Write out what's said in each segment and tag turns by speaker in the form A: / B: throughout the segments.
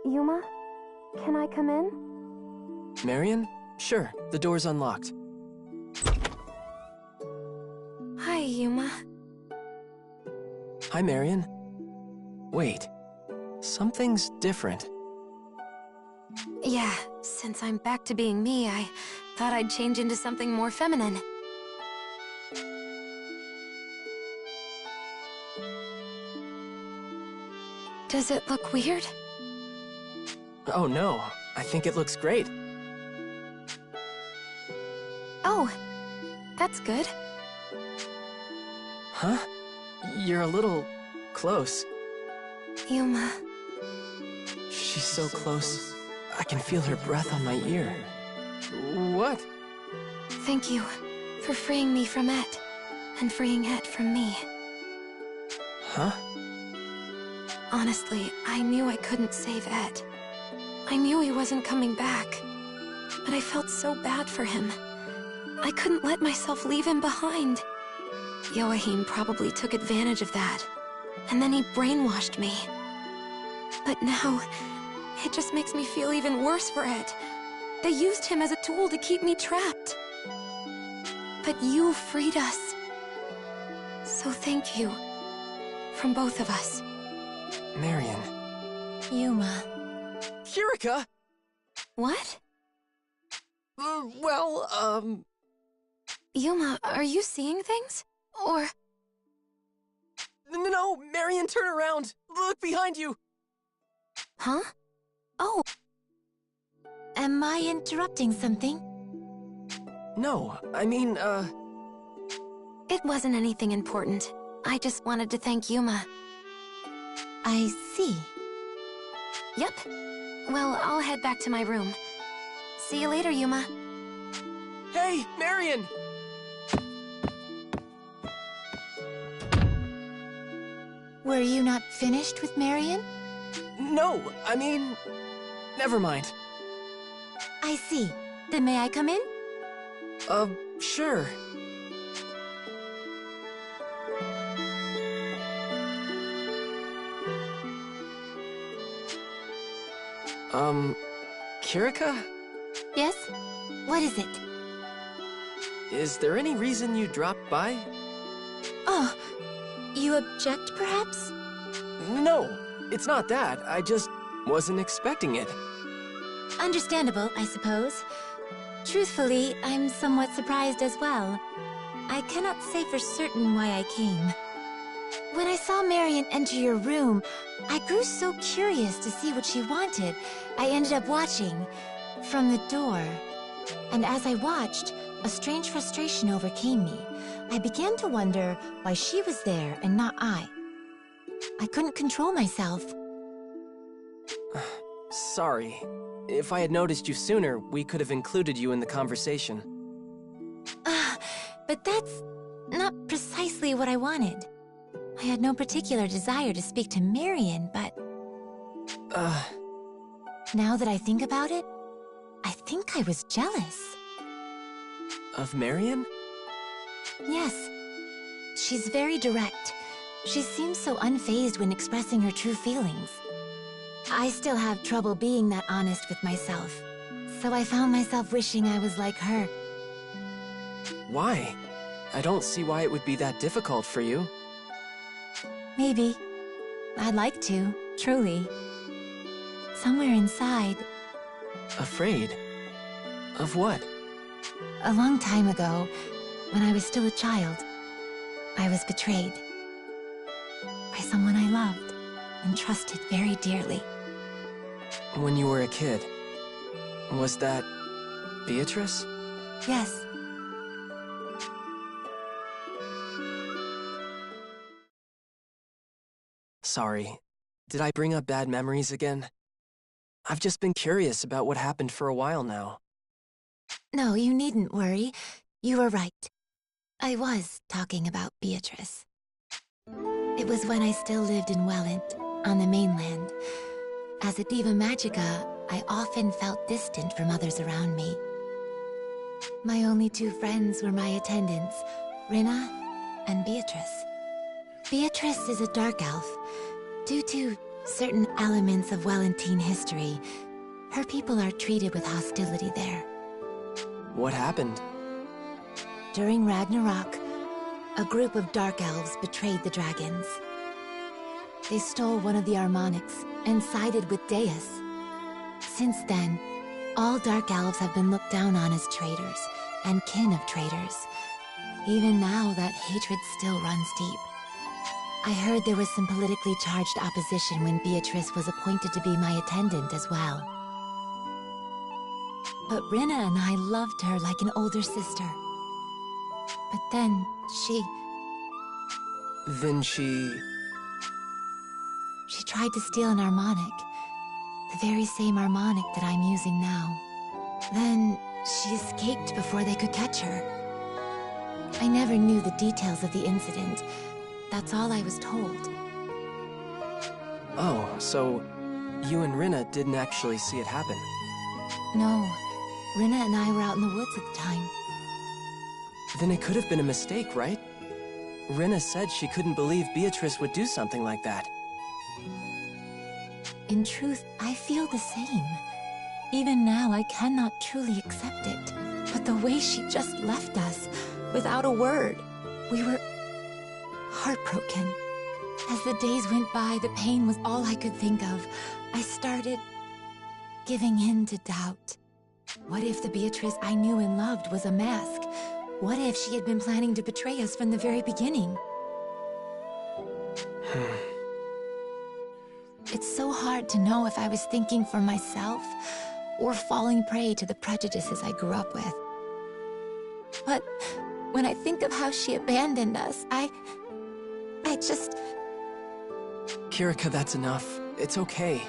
A: Yuma, can I come in?
B: Marion? Sure, the door's unlocked.
A: Hi, Yuma.
B: Hi, Marion. Wait, something's different.
A: Yeah, since I'm back to being me, I thought I'd change into something more feminine. Does it look weird?
B: Oh no, I think it looks great.
A: Oh, that's good.
B: Huh? You're a little close.
A: Yuma.
B: She's so close. I can feel her breath on my ear. What?
A: Thank you for freeing me from Et, and freeing Et from me.
B: Huh?
A: Honestly, I knew I couldn't save Et. I knew he wasn't coming back. But I felt so bad for him. I couldn't let myself leave him behind. Joachim probably took advantage of that. And then he brainwashed me. But now, it just makes me feel even worse for it. They used him as a tool to keep me trapped. But you freed us. So thank you. From both of us.
B: Marion.
A: Yuma.
B: Kirika!
A: What?
B: Well,
A: Yuma, are you seeing things? Or...
B: No, Marion, turn around! Look behind you!
A: Huh? Oh.
C: Am I interrupting something?
B: No, I mean,
A: It wasn't anything important. I just wanted to thank Yuma.
C: I see.
A: Yep. Well, I'll head back to my room. See you later, Yuma.
B: Hey, Marion!
C: Were you not finished with Marion?
B: No, I mean... Never mind.
C: I see. Then may I come in?
B: Sure. Kirika?
C: Yes? What is it?
B: Is there any reason you dropped by?
C: Oh, you object, perhaps?
B: No, it's not that. I just wasn't expecting it.
C: Understandable, I suppose. Truthfully, I'm somewhat surprised as well. I cannot say for certain why I came. When I saw Marion enter your room, I grew so curious to see what she wanted, I ended up watching from the door. And as I watched, a strange frustration overcame me. I began to wonder why she was there and not I. I couldn't control myself.
B: Sorry. If I had noticed you sooner, we could have included you in the conversation.
C: But that's not precisely what I wanted. I had no particular desire to speak to Marion, but... Now that I think about it, I think I was jealous.
B: Of Marion?
C: Yes. She's very direct. She seems so unfazed when expressing her true feelings. I still have trouble being that honest with myself, so I found myself wishing I was like her.
B: Why? I don't see why it would be that difficult for you.
C: Maybe. I'd like to, truly. Somewhere inside.
B: Afraid? Of what?
C: A long time ago, when I was still a child, I was betrayed. By someone I loved and trusted very dearly.
B: When you were a kid, was that Beatrice?
C: Yes.
B: Sorry. Did I bring up bad memories again? I've just been curious about what happened for a while now.
C: No, you needn't worry. You were right. I was talking about Beatrice. It was when I still lived in Welland. on the mainland. As a Diva Magica, I often felt distant from others around me. My only two friends were my attendants, Rinna and Beatrice. Beatrice is a dark elf. Due to certain elements of Wellentine history, her people are treated with hostility there.
B: What happened?
C: During Ragnarok, a group of dark elves betrayed the dragons. They stole one of the harmonics and sided with Deus. Since then, all dark elves have been looked down on as traitors and kin of traitors. Even now, that hatred still runs deep. I heard there was some politically charged opposition when Beatrice was appointed to be my attendant as well. But Rinna and I loved her like an older sister. But then,
B: Then she
C: tried to steal an harmonic. The very same harmonic that I'm using now. Then, she escaped before they could catch her. I never knew the details of the incident. That's all I was told.
B: Oh, so you and Rinna didn't actually see it happen?
C: No. Rinna and I were out in the woods at the time.
B: Then it could have been a mistake, right? Rinna said she couldn't believe Beatrice would do something like that.
C: In truth, I feel the same. Even now, I cannot truly accept it. But the way she just left us, without a word, we were heartbroken. As the days went by, the pain was all I could think of. I started giving in to doubt. What if the Beatrice I knew and loved was a mask? What if she had been planning to betray us from the very beginning? It's so hard to know if I was thinking for myself or falling prey to the prejudices I grew up with. But when I think of how she abandoned us, I just...
B: Kirika, that's enough. It's okay.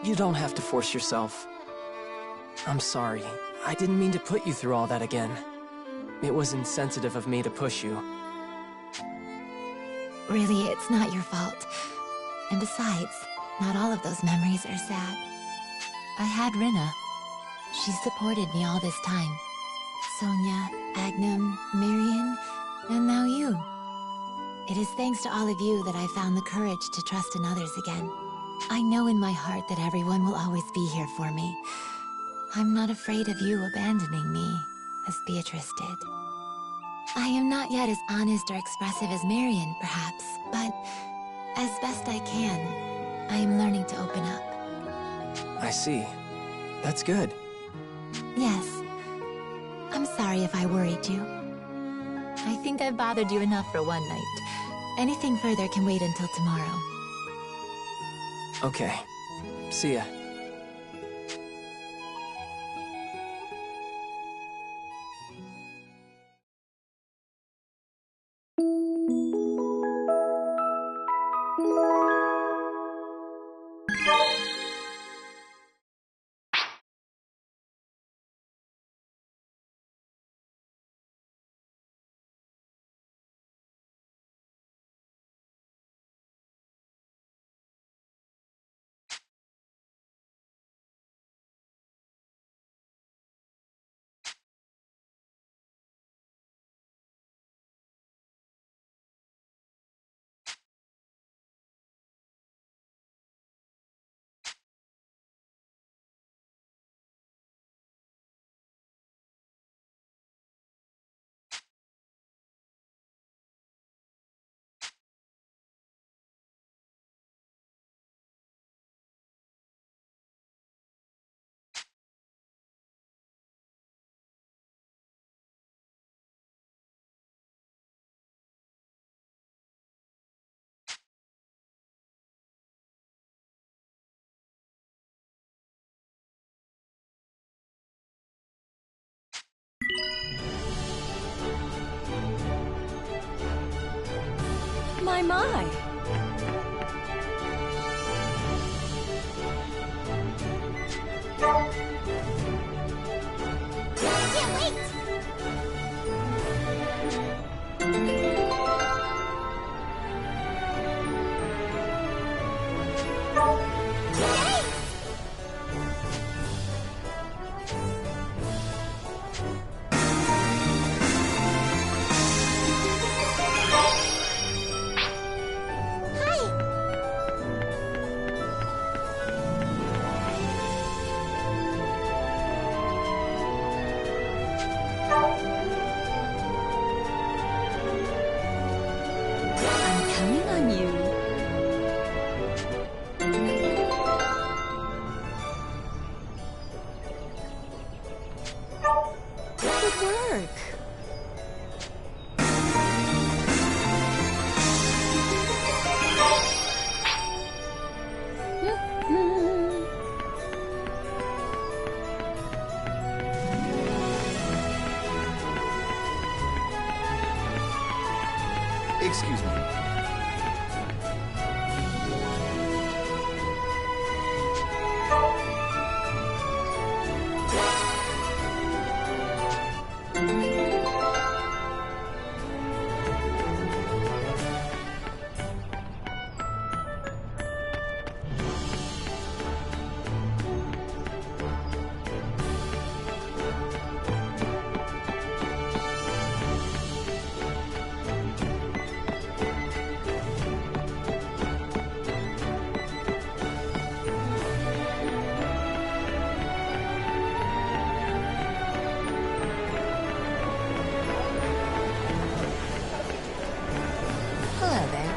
B: You don't have to force yourself. I'm sorry. I didn't mean to put you through all that again. It was insensitive of me to push you.
C: Really, it's not your fault. And besides, not all of those memories are sad. I had Rinna. She supported me all this time. Sonia, Agnum, Marion, and now you. It is thanks to all of you that I found the courage to trust in others again. I know in my heart that everyone will always be here for me. I'm not afraid of you abandoning me, as Beatrice did. I am not yet as honest or expressive as Marion, perhaps, but as best I can, I am learning to open up.
B: I see. That's good.
C: Yes. I'm sorry if I worried you. I think I've bothered you enough for one night. Anything further can wait until tomorrow.
B: Okay. See ya.
D: My.
C: Can't wait!
E: Excuse me.
C: Hello there.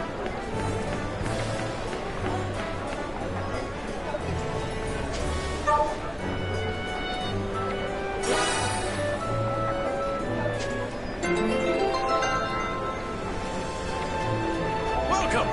E: Welcome!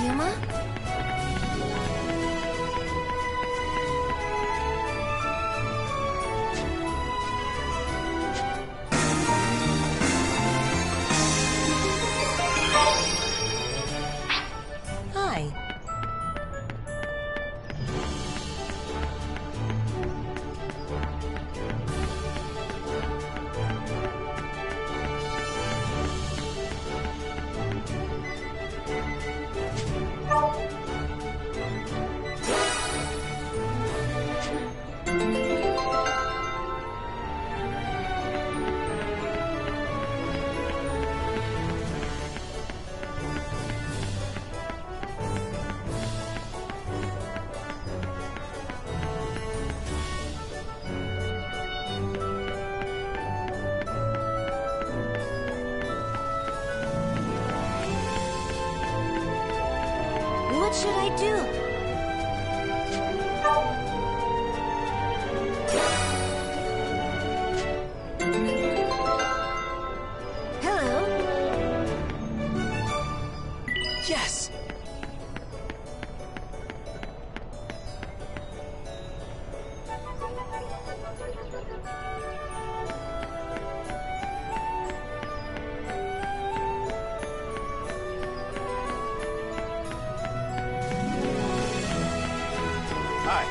A: Yuma?
C: Hi.
D: What should I do?
C: Hello.
B: Yes!
E: Hi.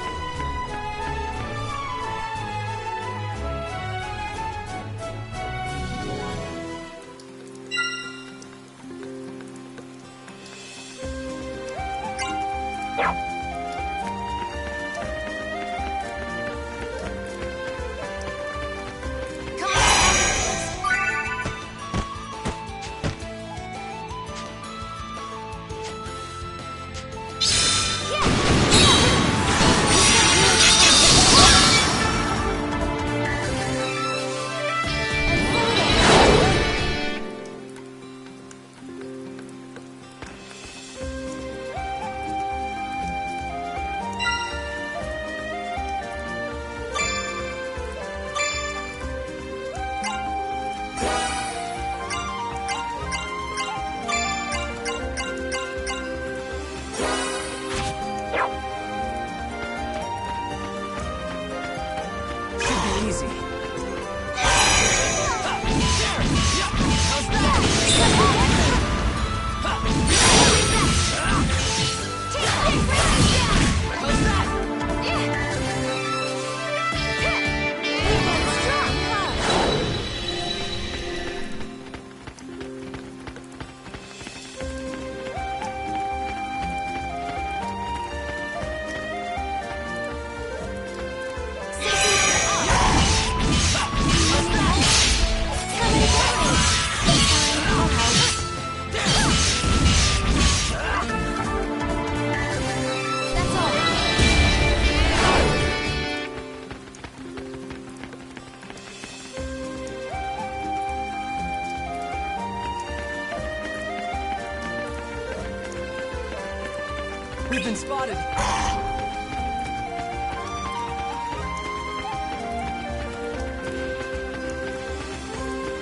B: We've been spotted.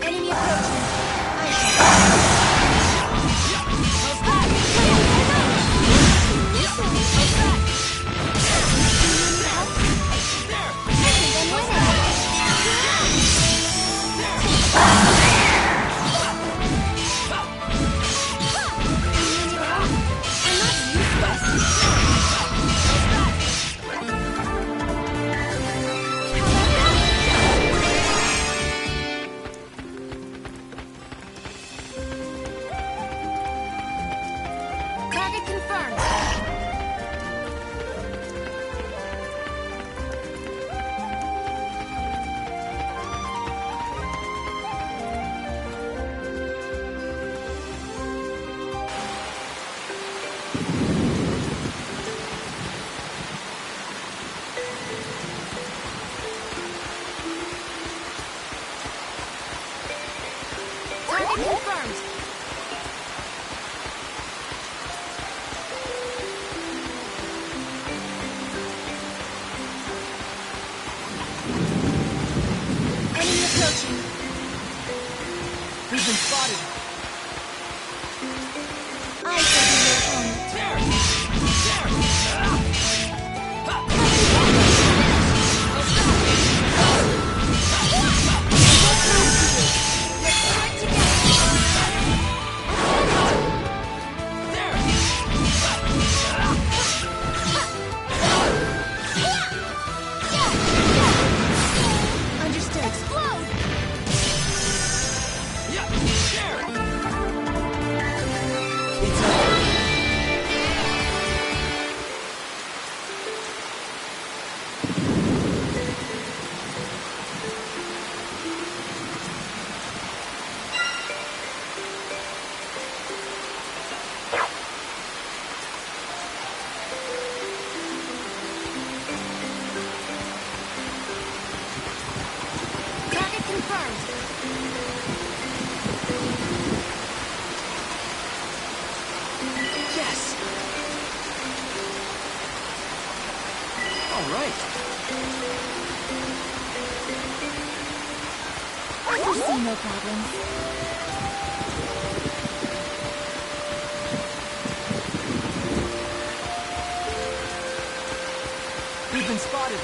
C: Enemy approaching.
A: Target confirmed. Target confirmed.
C: Enemy approaching.
B: We've been spotted.
C: I shall be your opponent. Understood. Explode!
B: It's over.
A: Target confirmed.
B: Yes! All right.
C: I foresee no problems.
B: We've been spotted.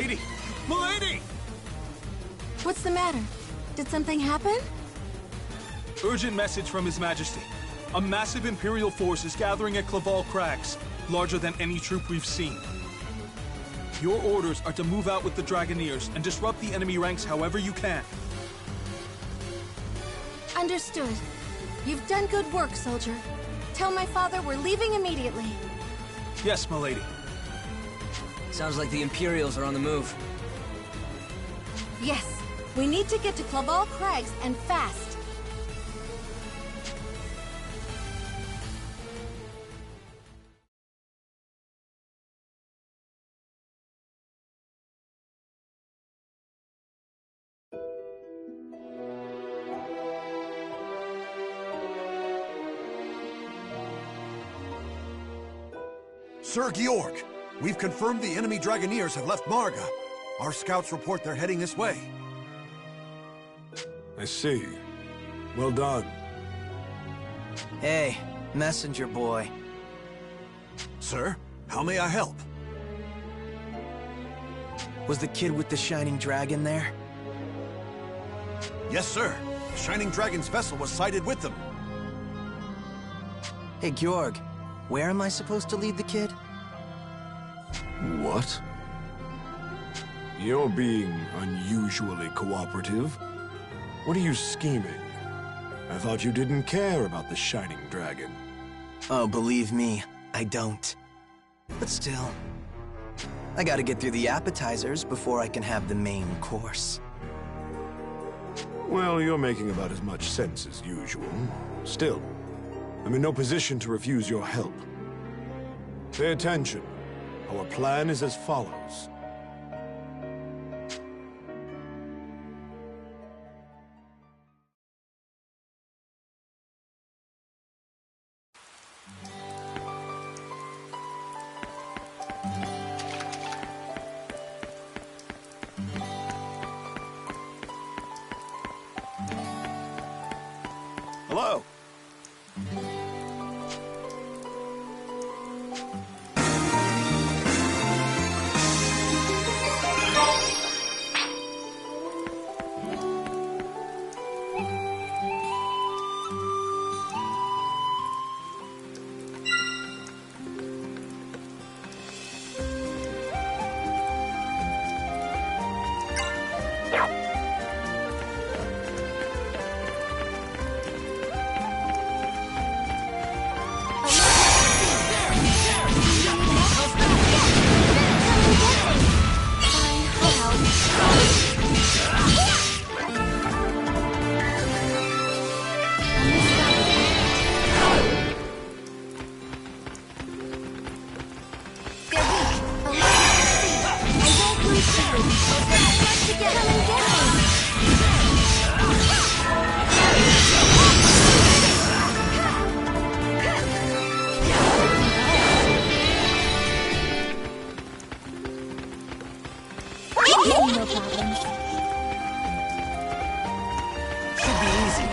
F: Milady! Milady!
D: What's the matter? Did something happen?
F: Urgent message from His Majesty. A massive Imperial force is gathering at Claval Crags, larger than any troop we've seen. Your orders are to move out with the Dragoneers and disrupt the enemy ranks however you can.
D: Understood. You've done good work, soldier. Tell my father we're leaving immediately.
F: Yes, milady.
G: Sounds like the Imperials are on the move.
D: Yes. We need to get to Claval Crags, and fast.
E: Sir Georg, we've confirmed the enemy Dragoneers have left Marga. Our scouts report they're heading this way.
H: I see. Well done.
B: Hey, messenger boy.
E: Sir, how may I help?
B: Was the kid with the shining dragon there?
E: Yes, sir. The Shining Dragon's vessel was sighted with them.
B: Hey, Georg, where am I supposed to lead the kid?
H: What? You're being unusually cooperative. What are you scheming? I thought you didn't care about the Shining Dragon.
B: Oh, believe me, I don't. But still, I gotta get through the appetizers before I can have the main course.
H: Well, you're making about as much sense as usual. Still, I'm in no position to refuse your help. Pay attention. Our plan is as follows.
E: Hello.
D: No problem.
B: Should be easy.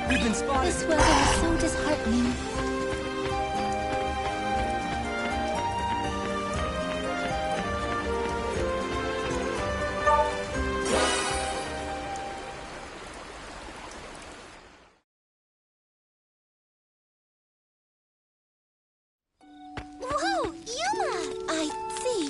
B: We've been spotted.
C: This weather is so disheartening.
D: Whoa, Yuma! I see.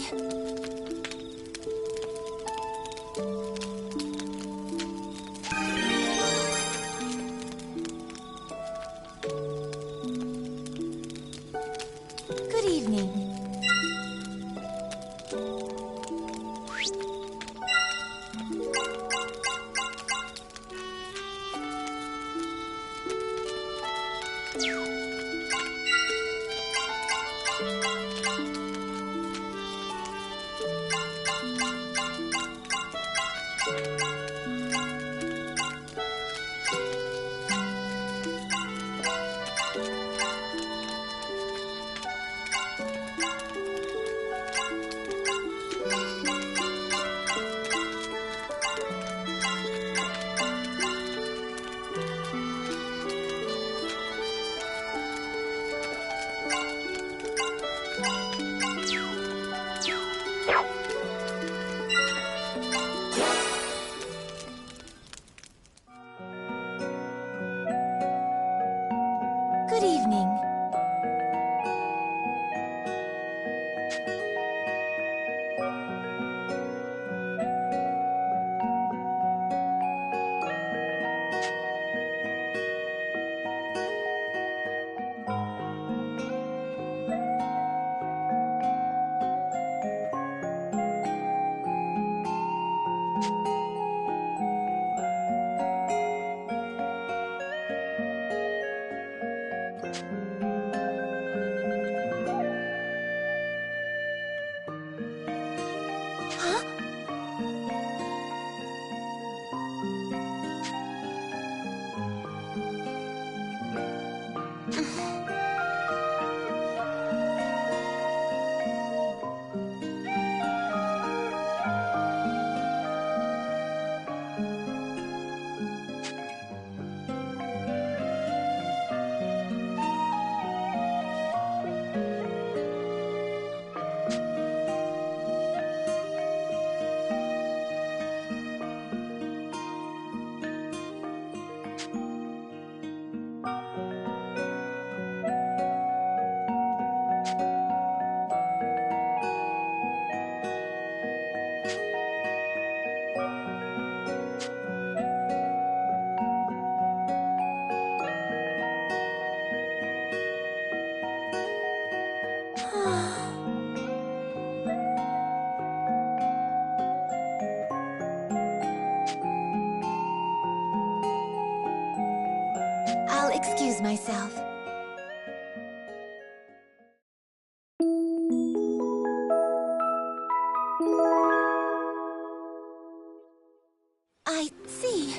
C: excuse myself. I see.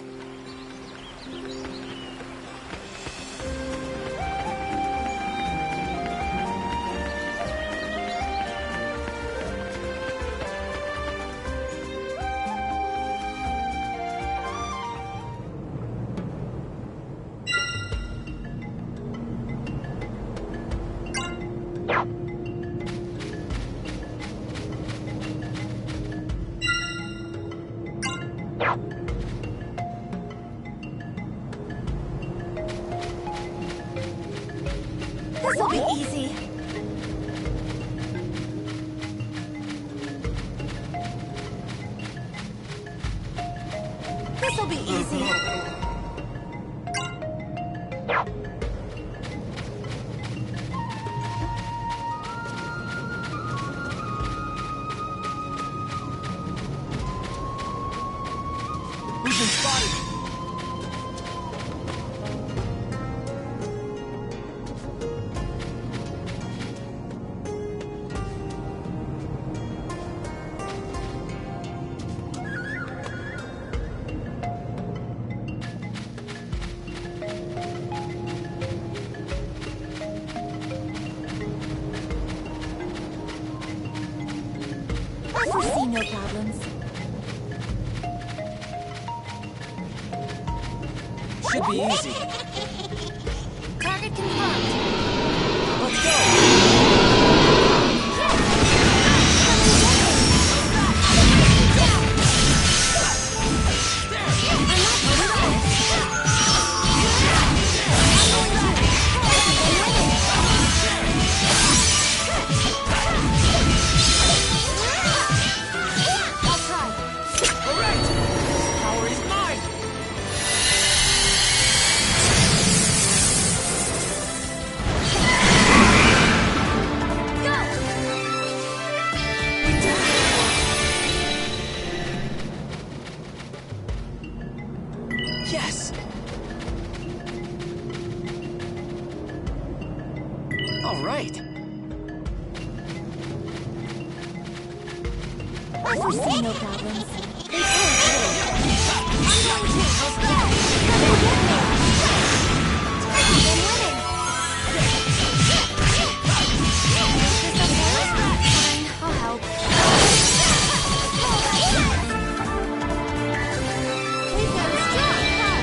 C: This'll be easy. This'll be easy.
B: We've been spotted!
C: I foresee no problems.
B: Should be easy.
D: Target confirmed.
B: Let's go! Alright! Power is mine! Yes! All right.
C: I foresee no problems.
D: I'll help. Keep them strong, huh?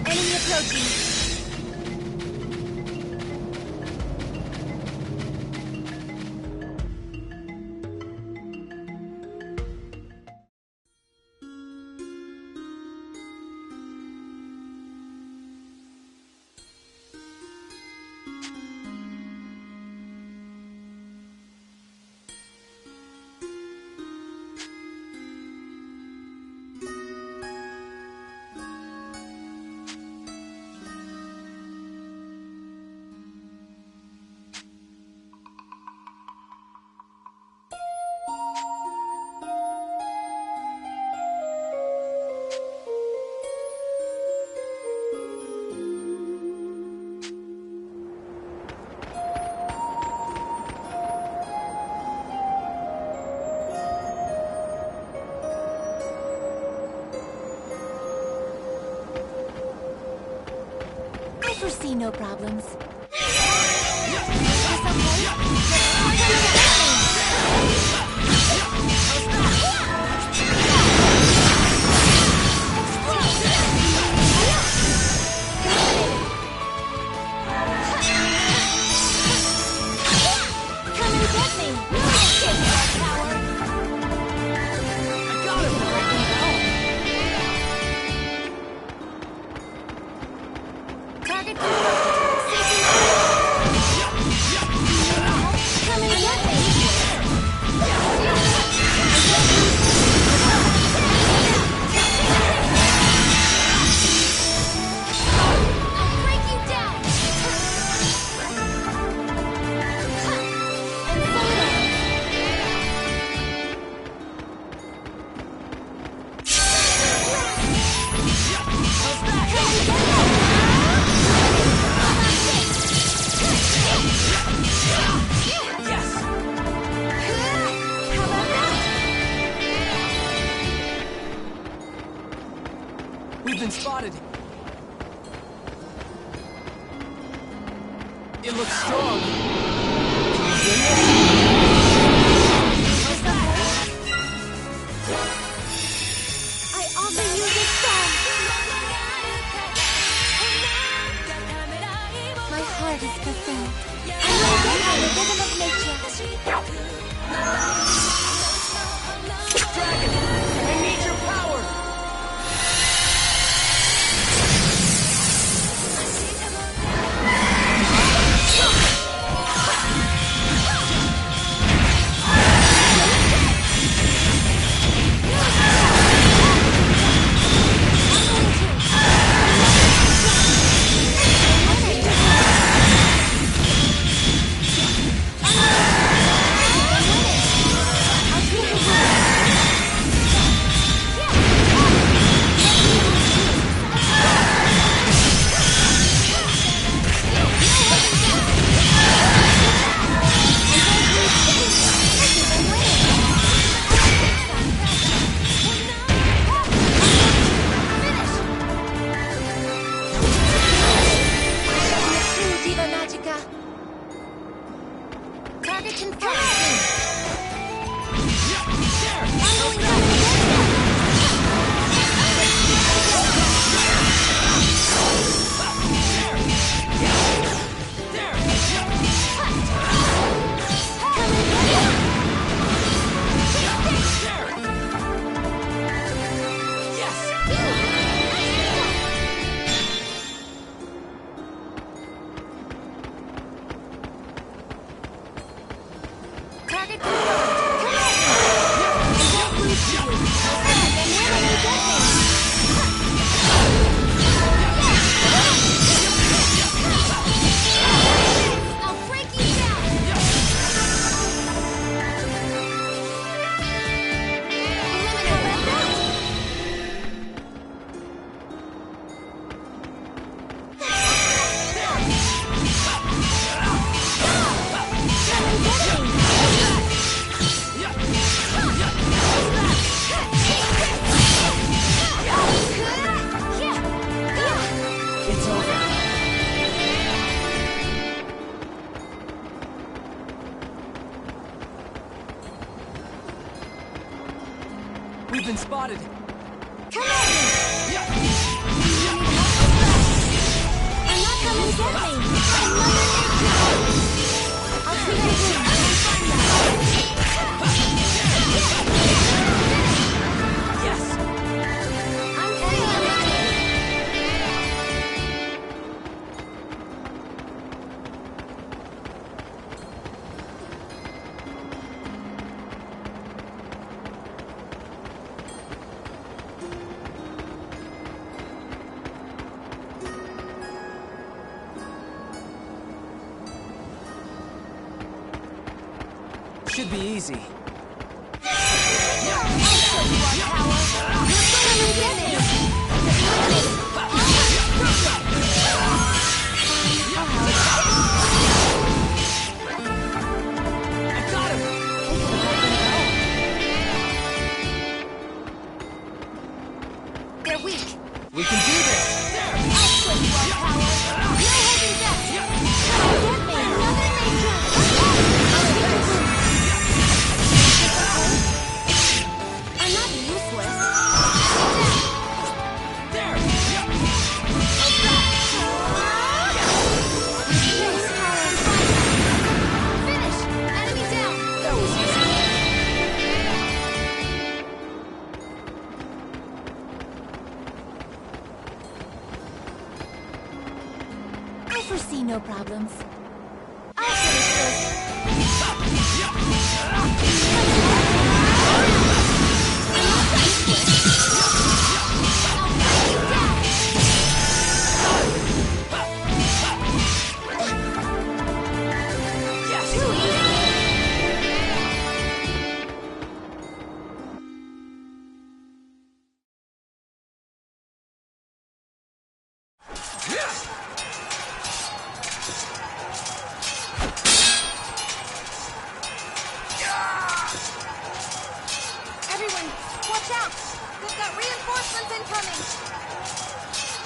D: Enemy approaching.
C: I foresee no problems.
D: Come and get me! Take that power!
B: I got him!
D: Target confirmed. Seeking
B: been spotted. It looks strong. Can you win this?
D: I offer you this song. My heart is fulfilled. I will get on the rhythm of nature.
B: Dragon, I need your power!
D: Target confirmed. Target I'll break you down.
B: It's over. We've been spotted.
D: Come at me! I'm not coming to get me! I'll treat you good.
B: Yes!
D: I'm coming on it.
B: Should be easy. I got him!
D: They're weak.
B: We can do this!
D: I'm not useless.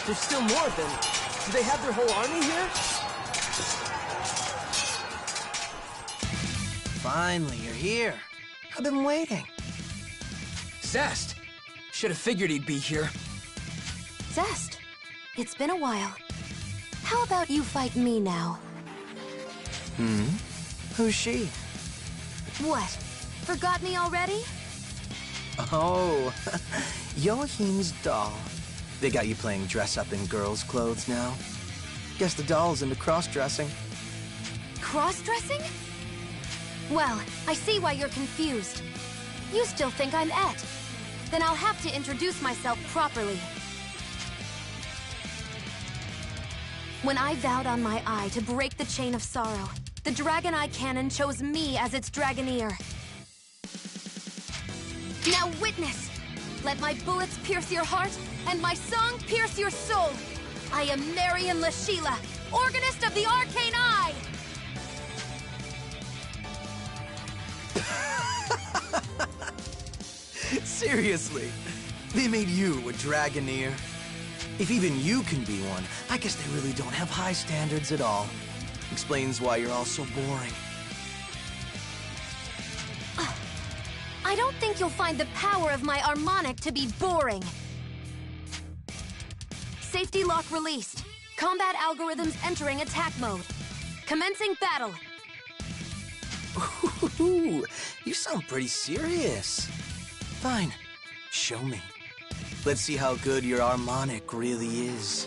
B: There's still more of them. Do they have their whole army here?
I: Finally, you're here. I've been waiting.
B: Zest! Should have figured he'd be here.
D: Zest, it's been a while. How about you fight me now?
I: Who's she?
D: What? Forgot me already?
I: Oh, Joachim's doll. They got you playing dress-up in girls' clothes now? Guess the doll's into cross-dressing.
D: Cross-dressing? Well, I see why you're confused. You still think I'm Et. Then I'll have to introduce myself properly. When I vowed on my eye to break the chain of sorrow, the Dragon Eye Canon chose me as its Dragoneer. Now witness! Let my bullets pierce your heart, and my song pierce your soul! I am Marion Lashila, Organist of the Arcane Eye!
I: Seriously, they made you a Dragoneer? If even you can be one, I guess they really don't have high standards at all. Explains why you're all so boring.
D: I don't think you'll find the power of my harmonic to be boring. Safety lock released. Combat algorithms entering attack mode. Commencing battle.
I: Ooh, you sound pretty serious. Fine, show me. Let's see how good your harmonic really is.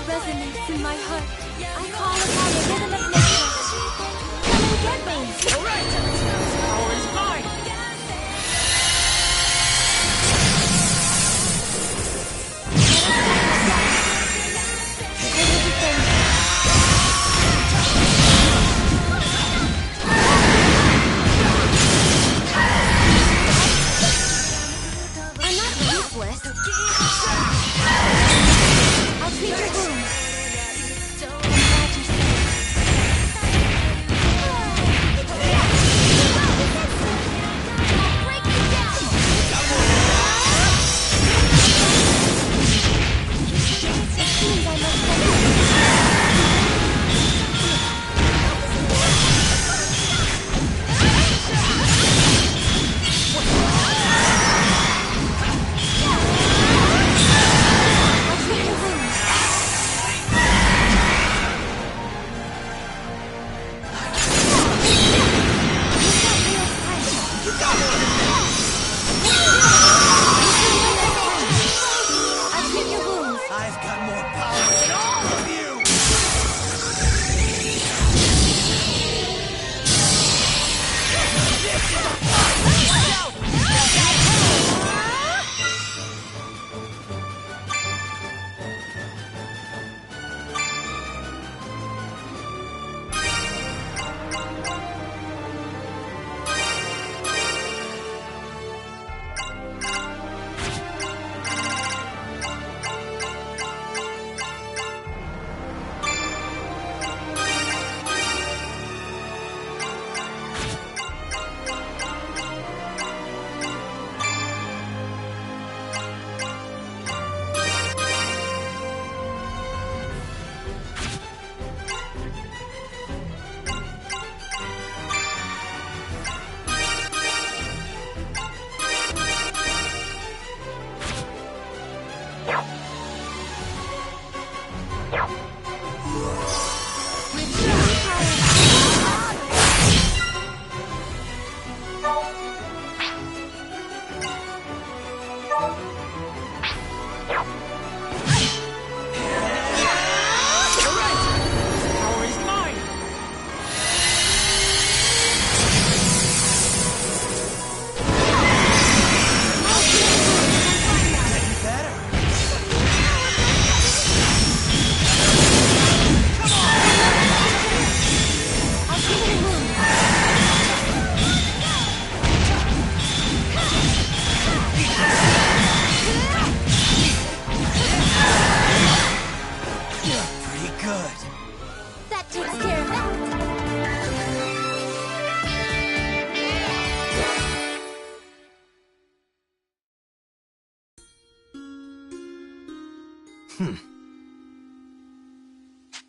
D: Resonates in my heart. I call upon the rhythm of nature. Come and get me!
B: All right! Power is mine!
D: I'm not useless. I'll treat your wound. I'm glad you said it.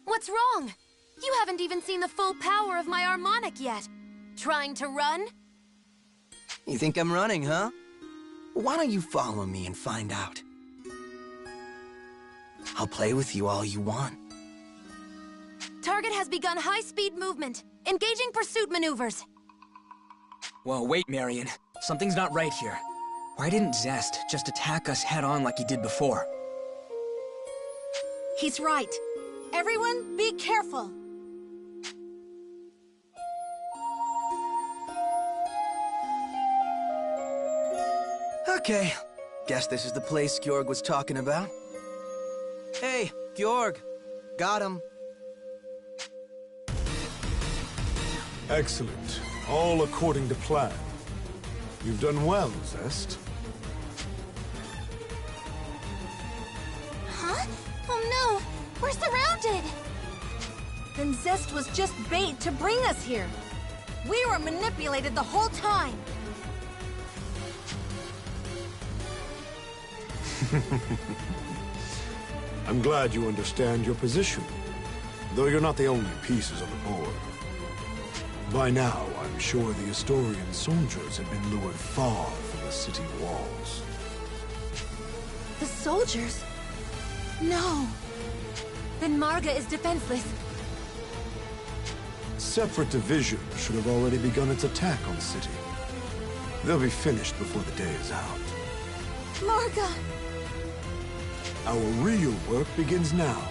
D: What's wrong? You haven't even seen the full power of my harmonic yet. Trying to run?
I: You think I'm running, huh? Why don't you follow me and find out? I'll play with you all you want.
D: Target has begun high-speed movement. Engaging pursuit maneuvers.
G: Whoa, wait, Marion. Something's not right here. Why didn't Zest just attack us head-on like he did before?
J: He's right. Everyone, be careful.
I: Okay. Guess this is the place Georg was talking about. Hey, Georg. Got him.
H: Excellent. All according to plan. You've done well, Zest.
J: Huh? Oh no! We're surrounded! Then Zest was just bait to bring us here. We were manipulated the whole time.
H: I'm glad you understand your position, though you're not the only pieces on the board. By now, I'm sure the Astorian soldiers have been lured far from the city walls.
J: The soldiers? No.
D: Then Marga is defenseless.
H: Separate Division should have already begun its attack on the city. They'll be finished before the day is out.
J: Marga!
H: Our real work begins now.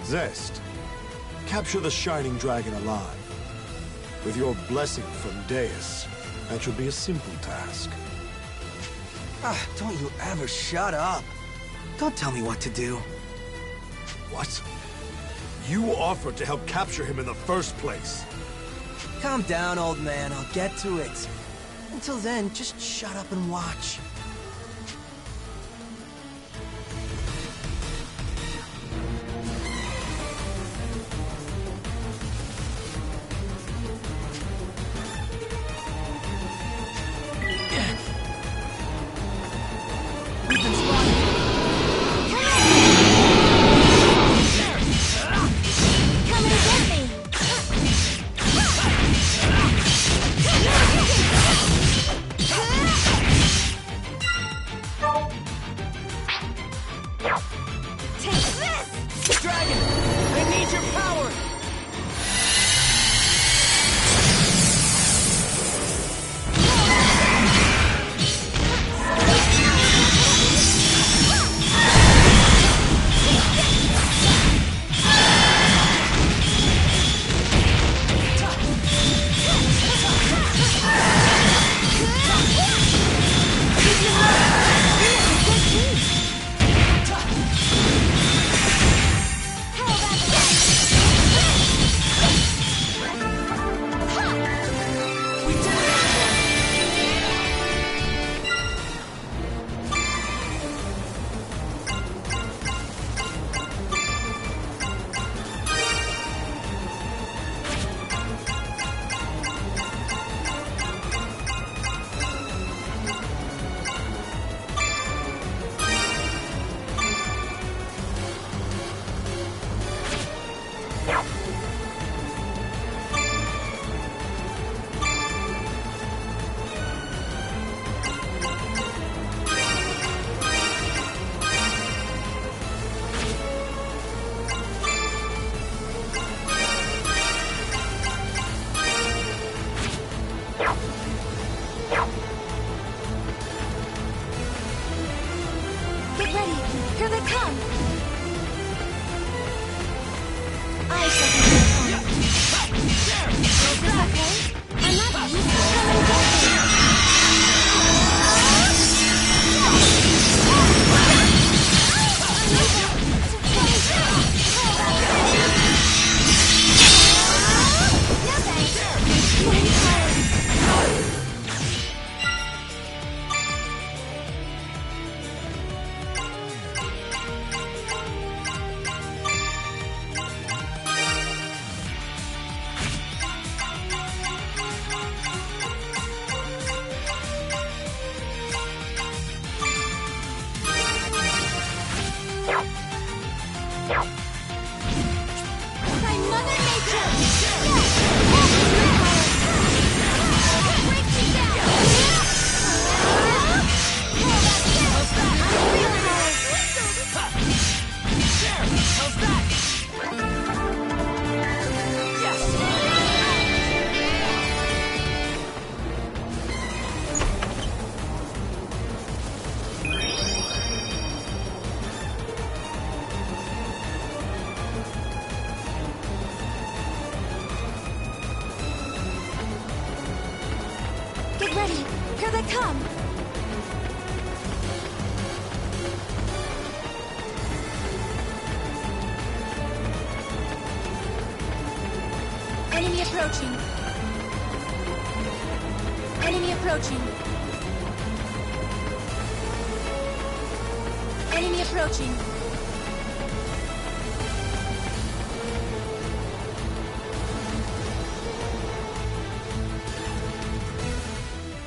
H: Zest, capture the Shining Dragon alive. With your blessing from Deus, that should be a simple task.
I: Don't you ever shut up. Don't tell me what to do.
H: What? You offered to help capture him in the first place.
I: Calm down, old man. I'll get to it. Until then, just shut up and watch.
J: approaching. Enemy approaching. Enemy approaching.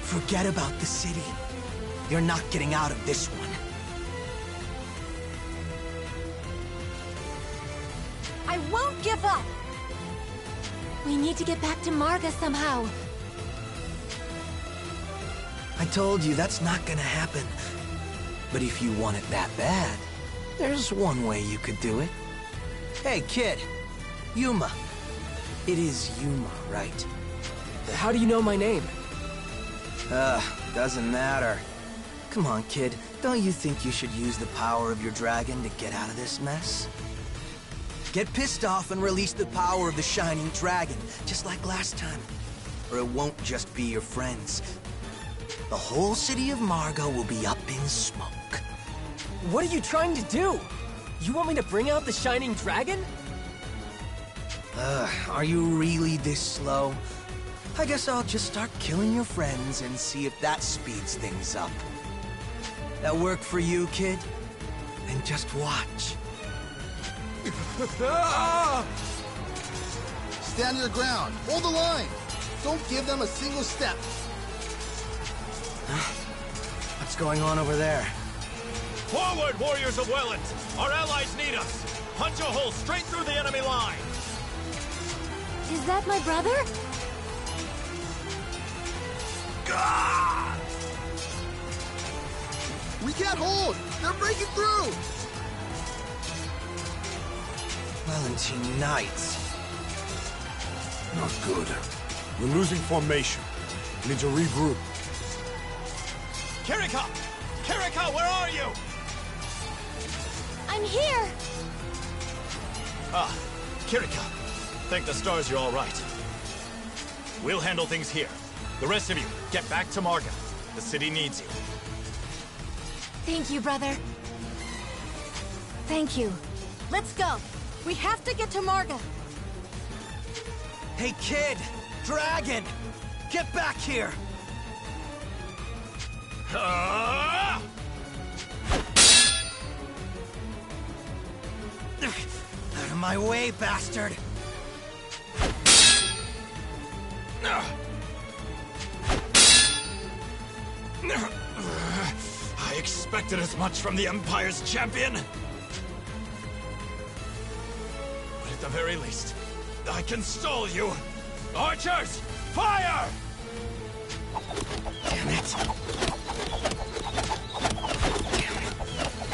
I: Forget about the city. You're not getting out of this one.
J: I won't give up! We need to get back to Marga somehow.
I: I told you that's not gonna happen. But if you want it that bad, there's one way you could do it. Hey, kid. Yuma. It is Yuma, right?
B: How do you know my name?
I: Doesn't matter. Come on, kid. Don't you think you should use the power of your dragon to get out of this mess? Get pissed off and release the power of the Shining Dragon, just like last time. Or it won't just be your friends. The whole city of Marga will be up in smoke.
B: What are you trying to do? You want me to bring out the Shining Dragon?
I: Are you really this slow? I guess I'll just start killing your friends and see if that speeds things up. That work for you, kid? Then just watch.
K: Stand your ground. Hold the line. Don't give them a single step.
I: What's going on over there?
L: Forward, warriors of Welland! Our allies need us! Punch a hole straight through the enemy line!
J: Is that my brother?
K: God! We can't hold! They're breaking through!
I: Wellington Knights.
H: Not good. We're losing formation. We need to regroup.
L: Kirika! Kirika, where are you?
J: I'm here!
L: Ah, Kirika. Thank the stars you're all right. We'll handle things here. The rest of you, get back to Marga. The city needs you.
J: Thank you, brother. Thank you. Let's go. We have to get to Marga.
I: Hey, kid! Dragon! Get back here!
L: Ah!
I: Out of my way, bastard!
L: I expected as much from the Empire's champion! But at the very least, I can stall you! Archers, fire!
I: Damn it!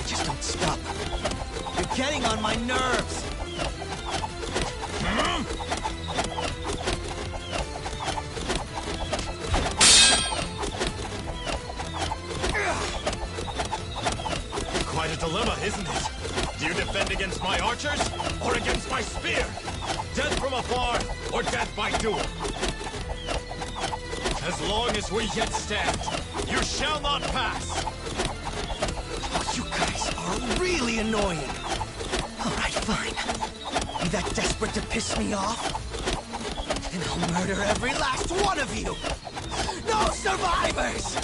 I: Just don't stop. You're getting on my nerves!
L: Quite a dilemma, isn't it? Do you defend against my archers, or against my spear? Death from afar, or death by duel? As long as we yet stand, you shall not pass!
I: Oh, you guys are really annoying! Alright, fine. You that desperate to piss me off? And I'll murder every last one of you! No survivors!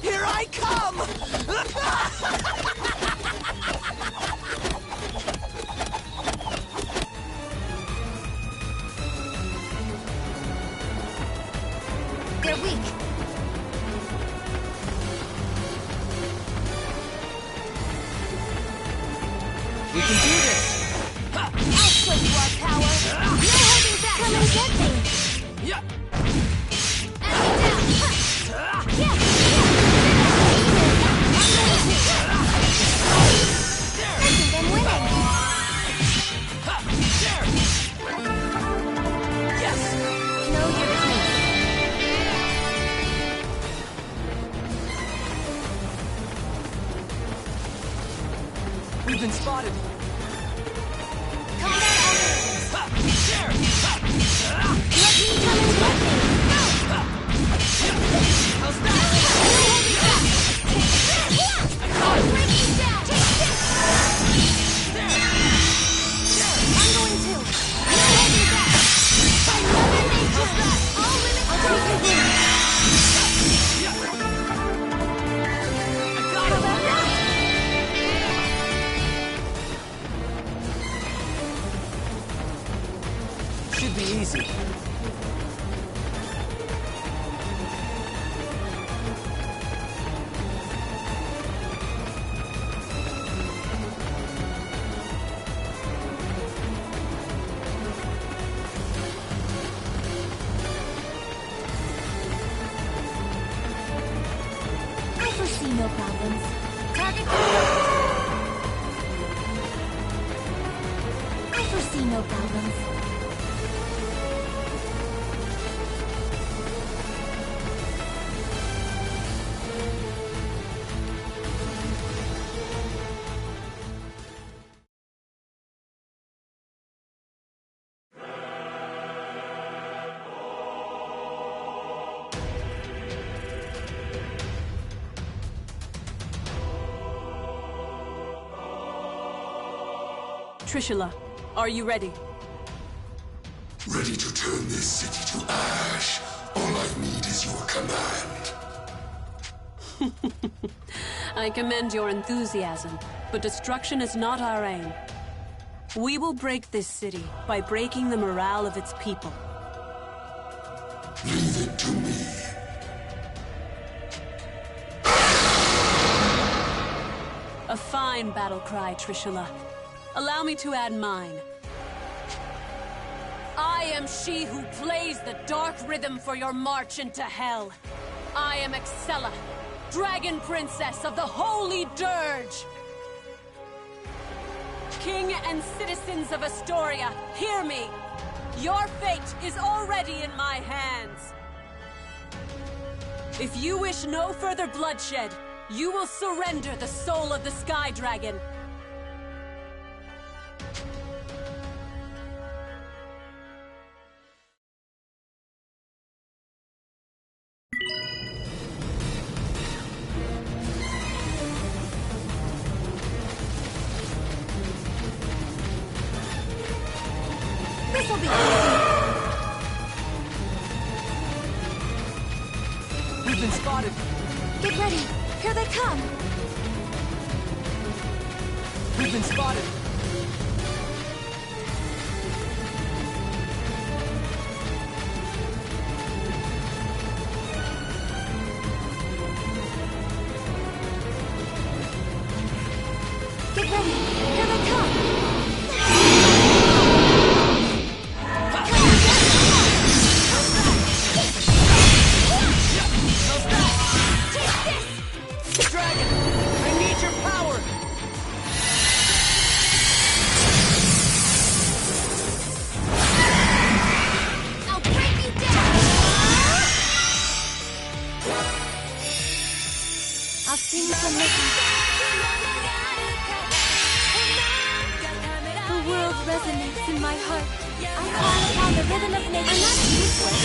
I: Here I come!
J: They're weak.
B: We can do this!
J: I'll show you our power! No holding back! Come and get me!
B: Yeah!
J: Enemy down! Yeah! I think I'm winning!
B: There! Yes!
J: No, you're clean.
B: We've been spotted!
J: Combat operations!
B: There!
J: Let me come and get me!
B: How's that?
J: Break me down! Take this!
B: There!
J: I'm going to! No holding back!
C: foresee no problems.
D: Target confirmed.
C: I foresee no problems.
M: Trishula, are you ready?
N: Ready to turn this city to ash. All I need is your command.
M: I commend your enthusiasm, but destruction is not our aim. We will break this city by breaking the morale of its people.
N: Leave it to me.
M: A fine battle cry, Trishula. Allow me to add mine. I am she who plays the dark rhythm for your march into hell. I am Excella, Dragon Princess of the Holy Dirge. King and citizens of Astoria, hear me. Your fate is already in my hands. If you wish no further bloodshed, you will surrender the soul of the Sky Dragon.
J: This'll be easy.
B: We've been spotted.
J: Get ready. Here they come.
B: We've been spotted.
J: Get ready. Here they come.
B: Dragon, I need your power!
D: I'll break you down!
J: I'll sing some rhythm. The world resonates in my heart. I call upon the rhythm of nature. I'm not useless.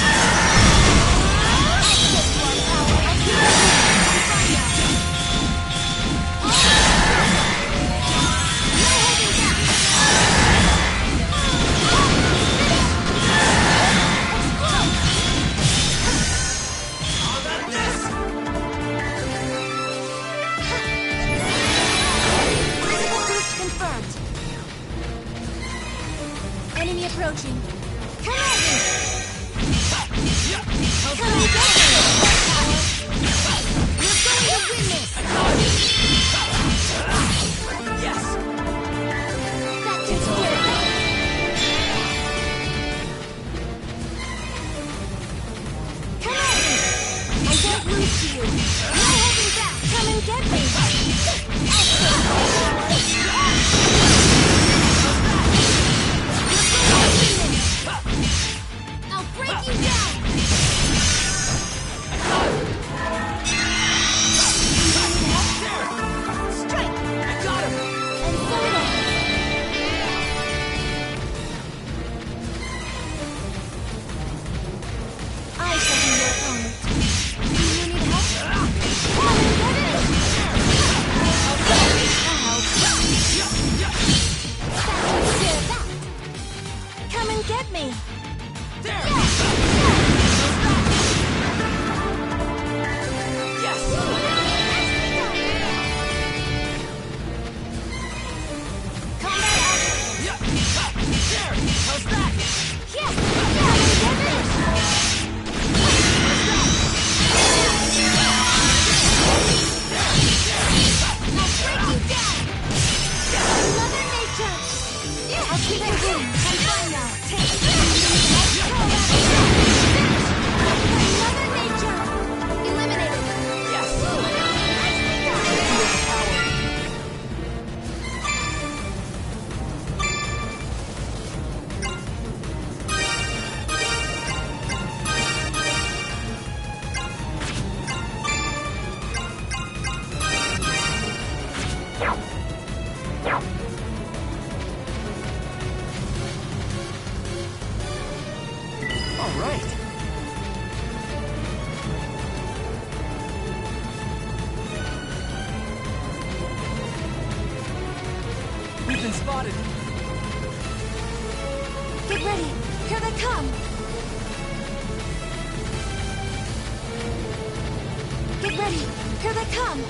D: Confirmed. Enemy approaching. Come at me! Come and get me! You're going to win this!
B: Yes!
D: That takes care of it. Come at me! I won't lose to you. No holding back. Come and get me! I'll break you down! Strike!
B: I got him!
D: And so it ends. I shall be your opponent. Do you need help? Come and get it! I'll
B: We've been spotted.
J: Get ready! Here they come! Get ready! Here they come!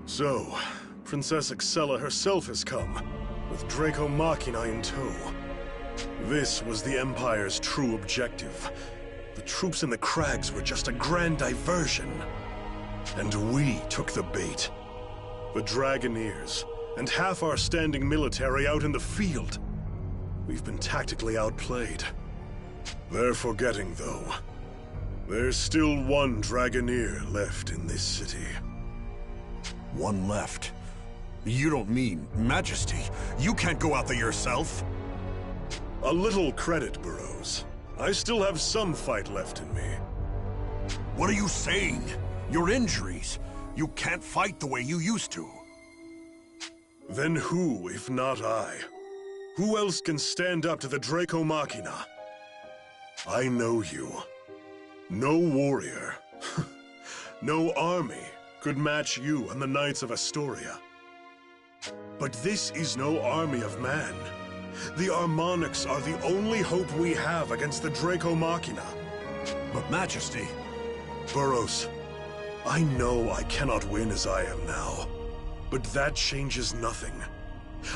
H: So, Princess Excella herself has come, with Draco Machina in tow. This was the Empire's true objective. The troops in the crags were just a grand diversion. And we took the bait. The Dragoneers, and half our standing military out in the field. We've been tactically outplayed. They're forgetting, though. There's still one Dragoneer left in this city.
E: One left? You don't mean Majesty? You can't go out there yourself?
H: A little credit, Burroughs. I still have some fight left in me.
E: What are you saying? Your injuries. You can't fight the way you used to.
H: Then who, if not I? Who else can stand up to the Draco Machina? I know you. No warrior, no army could match you and the Knights of Astoria. But this is no army of man. The Armonics are the only hope we have against the Draco Machina.
E: But Majesty...
H: Burroughs, I know I cannot win as I am now, but that changes nothing.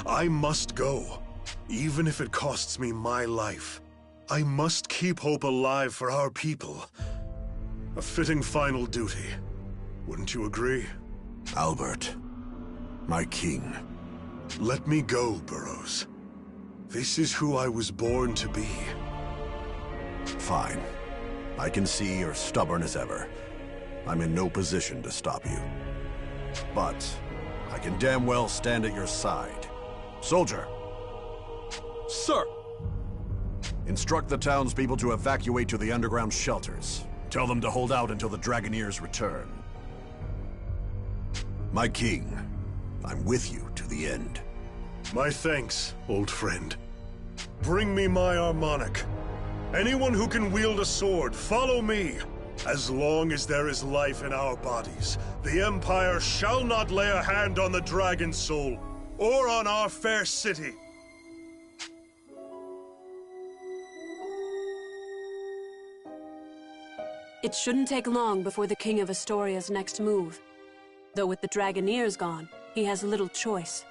H: I must go, even if it costs me my life. I must keep hope alive for our people. A fitting final duty. Wouldn't you agree?
E: Albert, my king.
H: Let me go, Burroughs. This is who I was born to be.
E: Fine. I can see you're stubborn as ever. I'm in no position to stop you. But I can damn well stand at your side. Soldier!
F: Sir!
E: Instruct the townspeople to evacuate to the underground shelters. Tell them to hold out until the Dragoneers return. My king, I'm with you to the end.
H: My thanks, old friend. Bring me my Armonic. Anyone who can wield a sword, follow me. As long as there is life in our bodies, the Empire shall not lay a hand on the Dragon Soul, or on our fair city.
M: It shouldn't take long before the King of Astoria's next move. Though with the Dragoneers gone, he has little choice.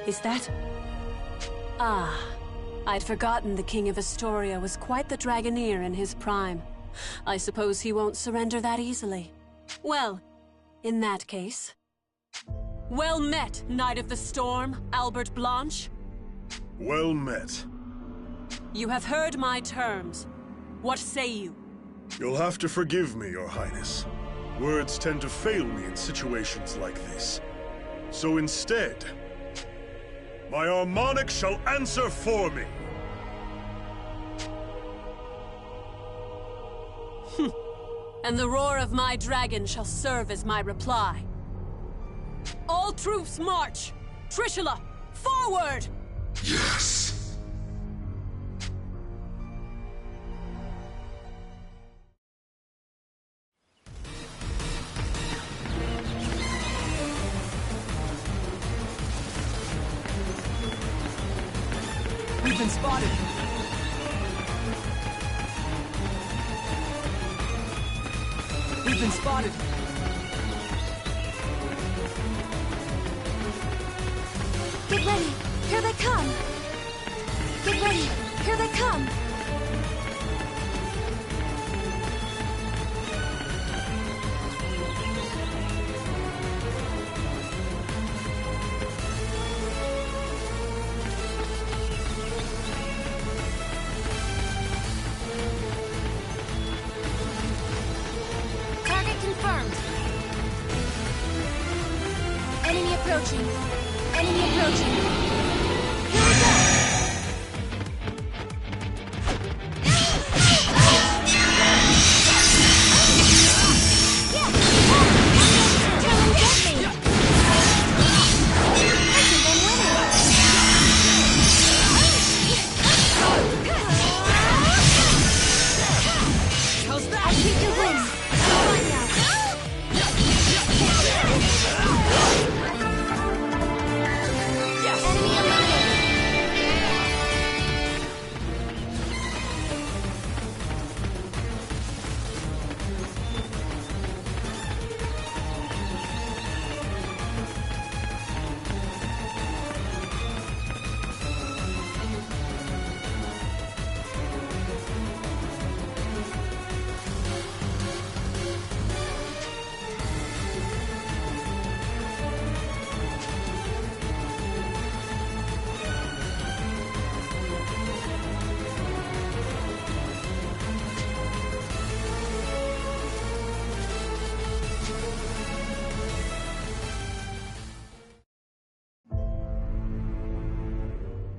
M: Is that... Ah, I'd forgotten the King of Astoria was quite the Dragoneer in his prime. I suppose he won't surrender that easily. Well, in that case... Well met, Knight of the Storm, Albert Blanche.
H: Well met.
M: You have heard my terms. What say you?
H: You'll have to forgive me, Your Highness. Words tend to fail me in situations like this. So instead... my Armonic shall answer for me!
M: And the roar of my dragon shall serve as my reply. All troops march! Trishula, forward!
N: Yes!
B: We've been spotted! We've been spotted!
J: Get ready! Here they come! Get ready! Here they come!
D: Target confirmed. Enemy approaching.
J: Enemy approaching. Here we go!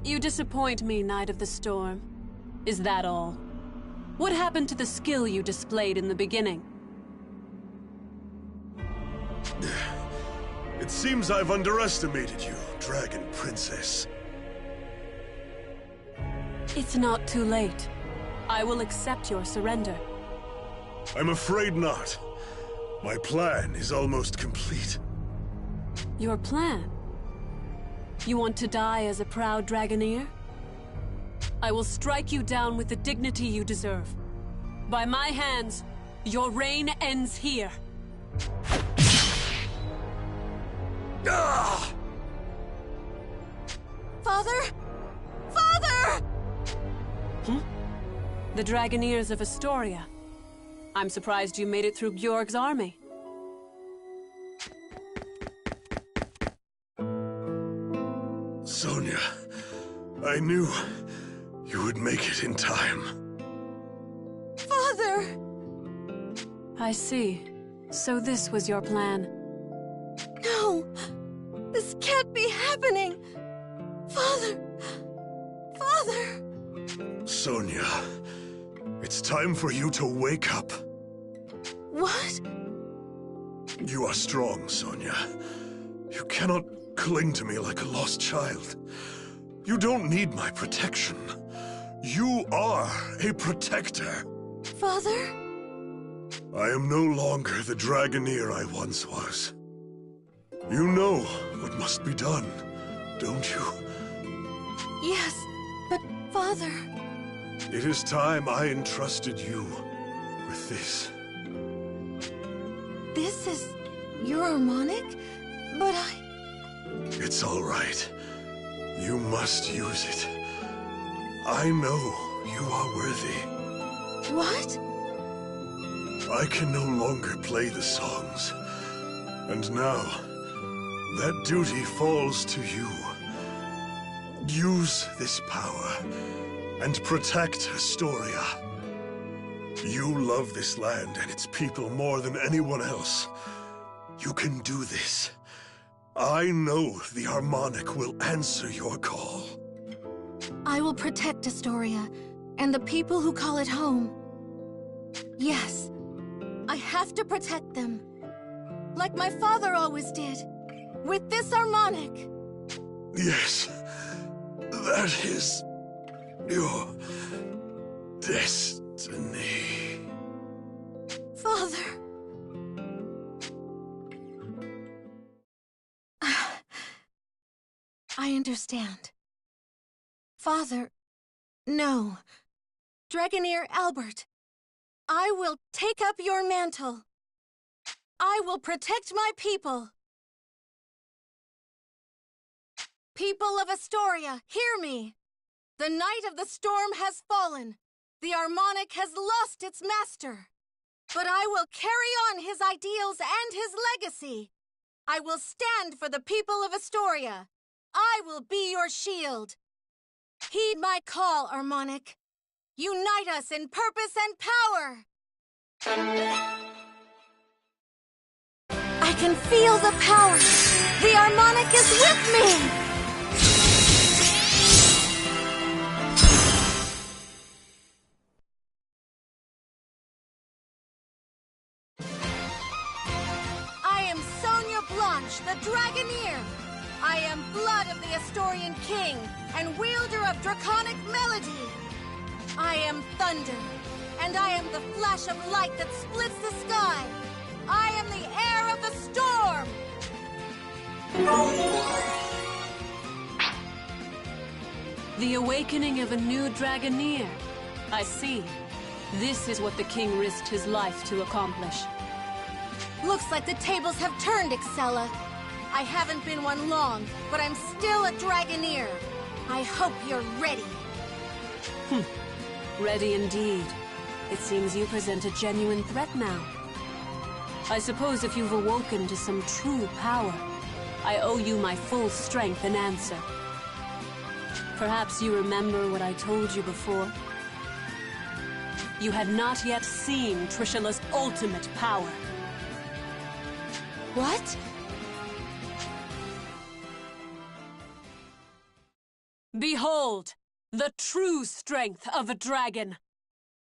M: You disappoint me, Knight of the Storm. Is that all? What happened to the skill you displayed in the beginning?
O: It seems I've underestimated you, Dragon Princess.
M: It's not too late. I will accept your surrender.
O: I'm afraid not. My plan is almost complete.
M: Your plan? You want to die as a proud Dragoneer? I will strike you down with the dignity you deserve. By my hands, your reign ends here.
O: Ah!
J: Father? Father!
M: The Dragoneers of Astoria. I'm surprised you made it through Bjorg's army.
O: Sonia, I knew you would make it in time.
J: Father!
M: I see. So this was your plan.
J: No! This can't be happening! Father! Father!
O: Sonia, it's time for you to wake up.
J: What?
O: You are strong, Sonia. You cannot cling to me like a lost child. You don't need my protection. You are a protector.
J: Father?
O: I am no longer the Dragoneer I once was. You know what must be done, don't you?
J: Yes, but Father...
O: It is time I entrusted you with this.
J: This is your harmonic? But I...
O: It's all right. You must use it. I know you are worthy.
J: What?
O: I can no longer play the songs. And now, that duty falls to you. Use this power and protect Astoria. You love this land and its people more than anyone else. You can do this. I know the harmonic will answer your call.
J: I will protect Astoria and the people who call it home. Yes, I have to protect them. Like my father always did. With this harmonic.
O: Yes, that is your destiny.
J: Father. I understand. Father, no. Dragoneer Albert, I will take up your mantle. I will protect my people. People of Astoria, hear me. The Knight of the Storm has fallen. The harmonic has lost its master. But I will carry on his ideals and his legacy. I will stand for the people of Astoria. I will be your shield. Heed my call, Harmonic. Unite us in purpose and power. I can feel the power. The Harmonic is with me! I am Sonia Blanche, the Dragoneer! I am blood of the Astorian King, and wielder of Draconic Melody! I am thunder, and I am the flash of light that splits the sky! I am the heir of the storm!
M: The awakening of a new Dragoneer. I see. This is what the king risked his life to accomplish.
J: Looks like the tables have turned, Excella. I haven't been one long, but I'm still a Dragoneer. I hope you're ready.
M: Ready indeed. It seems you present a genuine threat now. I suppose if you've awoken to some true power, I owe you my full strength and answer. Perhaps you remember what I told you before? You had not yet seen Trishula's ultimate power.
J: What?
M: Behold, the true strength of a dragon.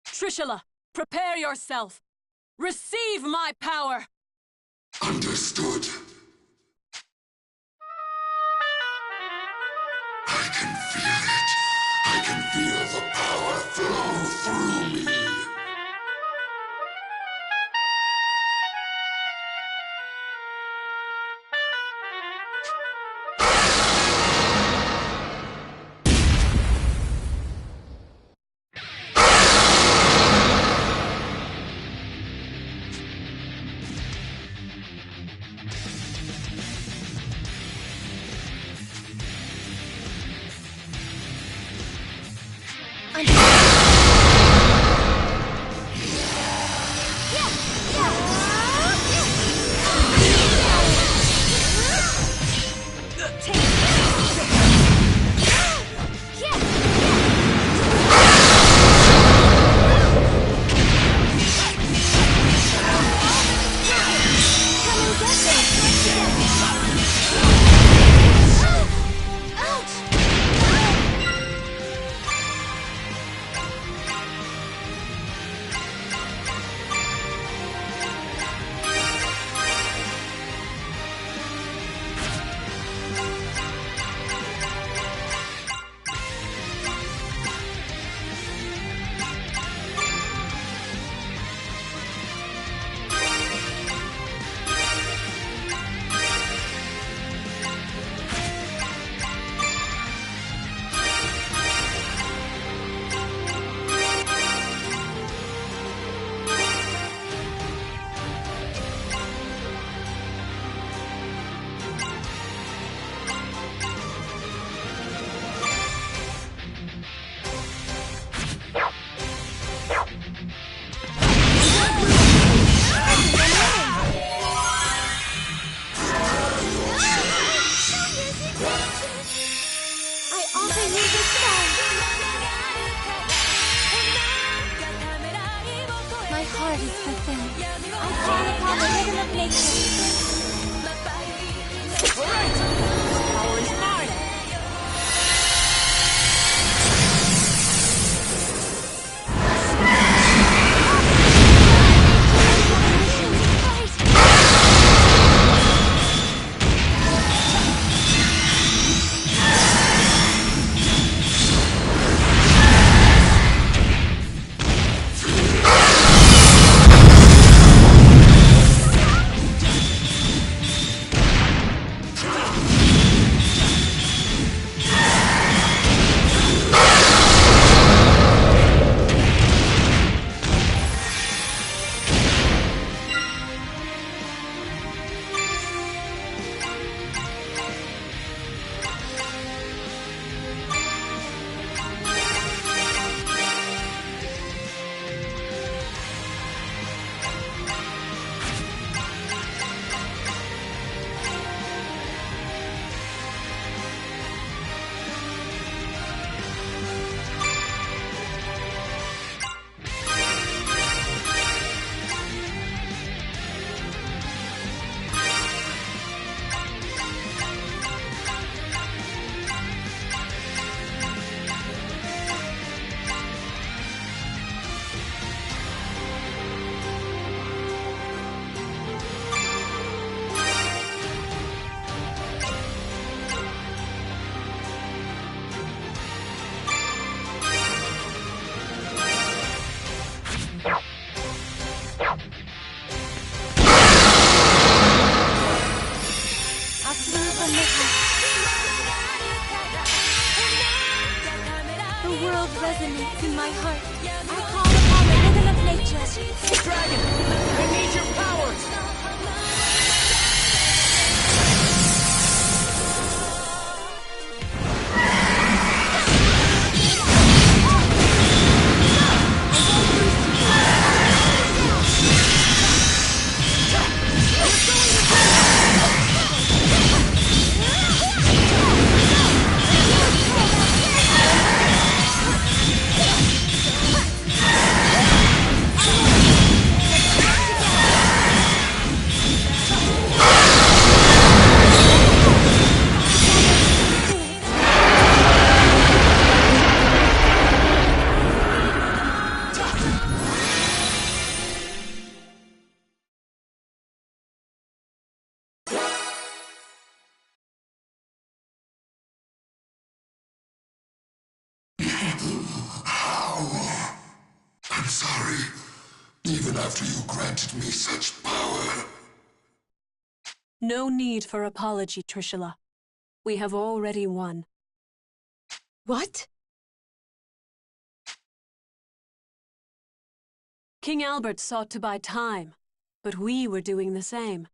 M: Trishula, prepare yourself. Receive my power!
N: Understood. I can feel it. I can feel the power flow through me.
C: beats in my heart. I call upon the rhythm of nature.
B: Dragon, I need your powers!
N: I'm sorry, even after you granted me such power.
M: No need for apology, Trishula. We have already won.
A: What?
M: King Albert sought to buy time, but we were doing the same.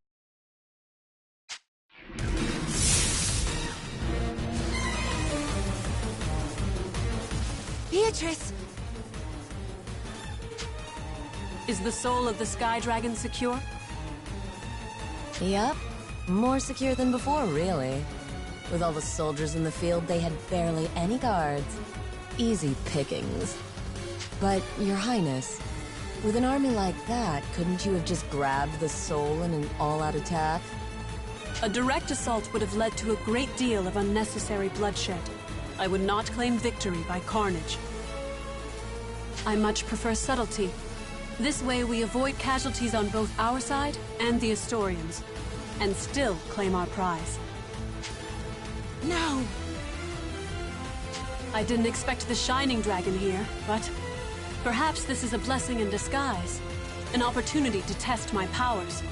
A: Beatrice!
M: Is the soul of the Sky Dragon secure?
P: Yep. More secure than before, really. With all the soldiers in the field, they had barely any guards. Easy pickings. But, Your Highness, with an army like that, couldn't you have just grabbed the soul in an all-out attack?
M: A direct assault would have led to a great deal of unnecessary bloodshed. I would not claim victory by carnage. I much prefer subtlety. This way we avoid casualties on both our side and the Astorians, and still claim our prize.
A: No!
M: I didn't expect the Shining Dragon here, but perhaps this is a blessing in disguise. An opportunity to test my powers.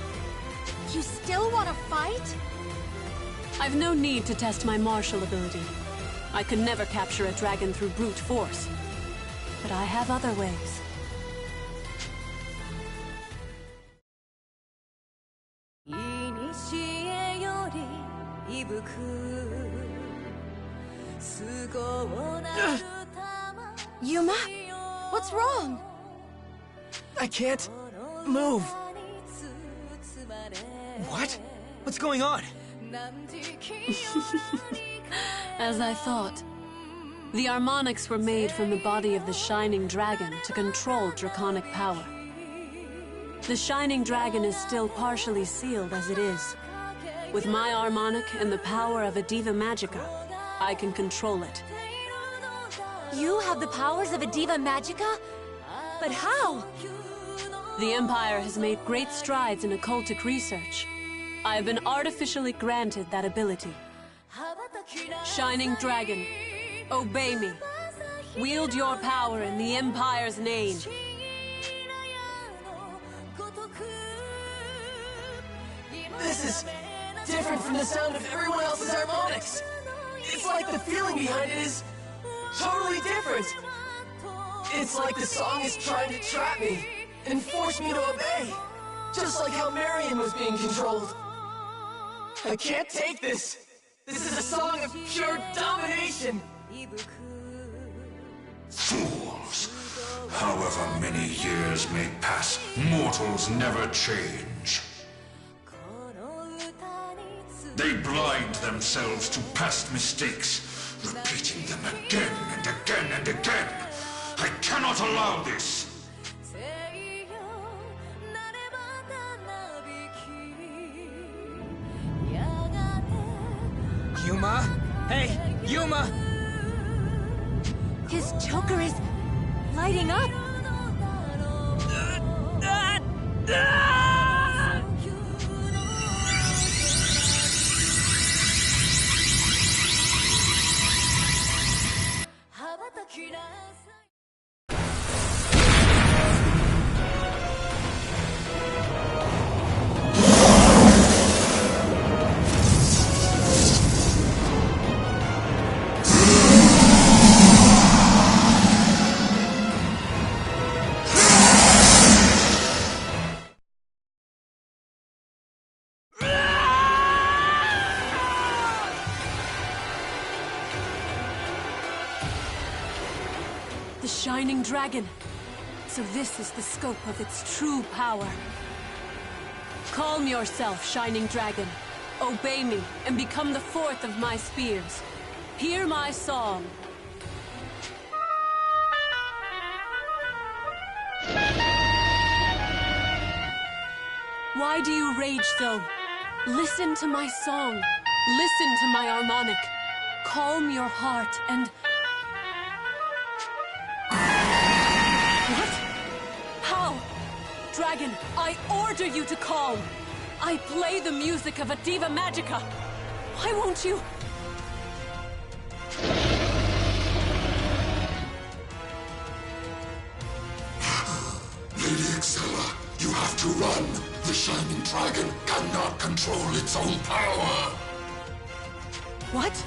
J: You still want to fight?
M: I've no need to test my martial ability. I could never capture a dragon through brute force. But I have other ways.
J: Yuma? What's wrong?
B: I can't move. What? What's going on?
M: As I thought. The Harmonics were made from the body of the Shining Dragon to control draconic power. The Shining Dragon is still partially sealed as it is. With my Harmonic and the power of a Diva Magica, I can control it.
C: You have the powers of a Diva Magica? But how?
M: The Empire has made great strides in occultic research. I have been artificially granted that ability. Shining Dragon, obey me. Wield your power in the Empire's name.
B: This is different from the sound of everyone else's harmonics. It's like the feeling behind it is totally different. It's like the song is trying to trap me and force me to obey. Just like how Marion was being controlled. I can't take this. This is a song of pure domination.
N: Fools! However many years may pass, mortals never change. They blind themselves to past mistakes, repeating them again and again and again. I cannot allow this!
G: Yuma? Hey, Yuma!
C: His choker is lighting up.
M: Shining Dragon. So this is the scope of its true power. Calm yourself, Shining Dragon. Obey me and become the fourth of my spears. Hear my song. Why do you rage so? Listen to my song. Listen to my harmonic. Calm your heart and... What? How? Dragon, I order you to calm. I play the music of a Diva Magica. Why won't you?
N: Lady Excella, you have to run. The Shining Dragon cannot control its own power.
M: What?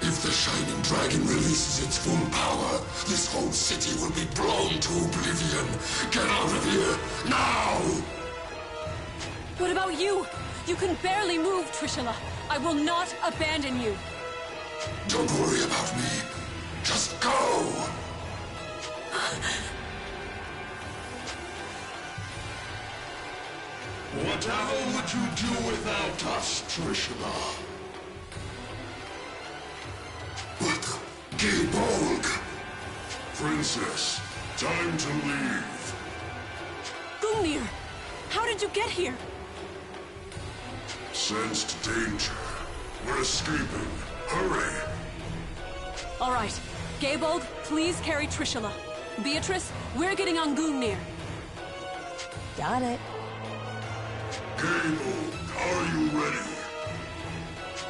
N: If the Shining Dragon releases its full power, this whole city will be blown to oblivion. Get out of here, now!
M: What about you? You can barely move, Trishula. I will not abandon you.
N: Don't worry about me. Just go! Whatever would you do without us, Trishula? But, Gaybolg! Princess, time to leave.
M: Gungnir, how did you get here?
N: Sensed danger. We're escaping. Hurry!
M: All right. Gaybolg, please carry Trishula. Beatrice, we're getting on Gungnir.
P: Got it.
N: Gaybolg, are you ready?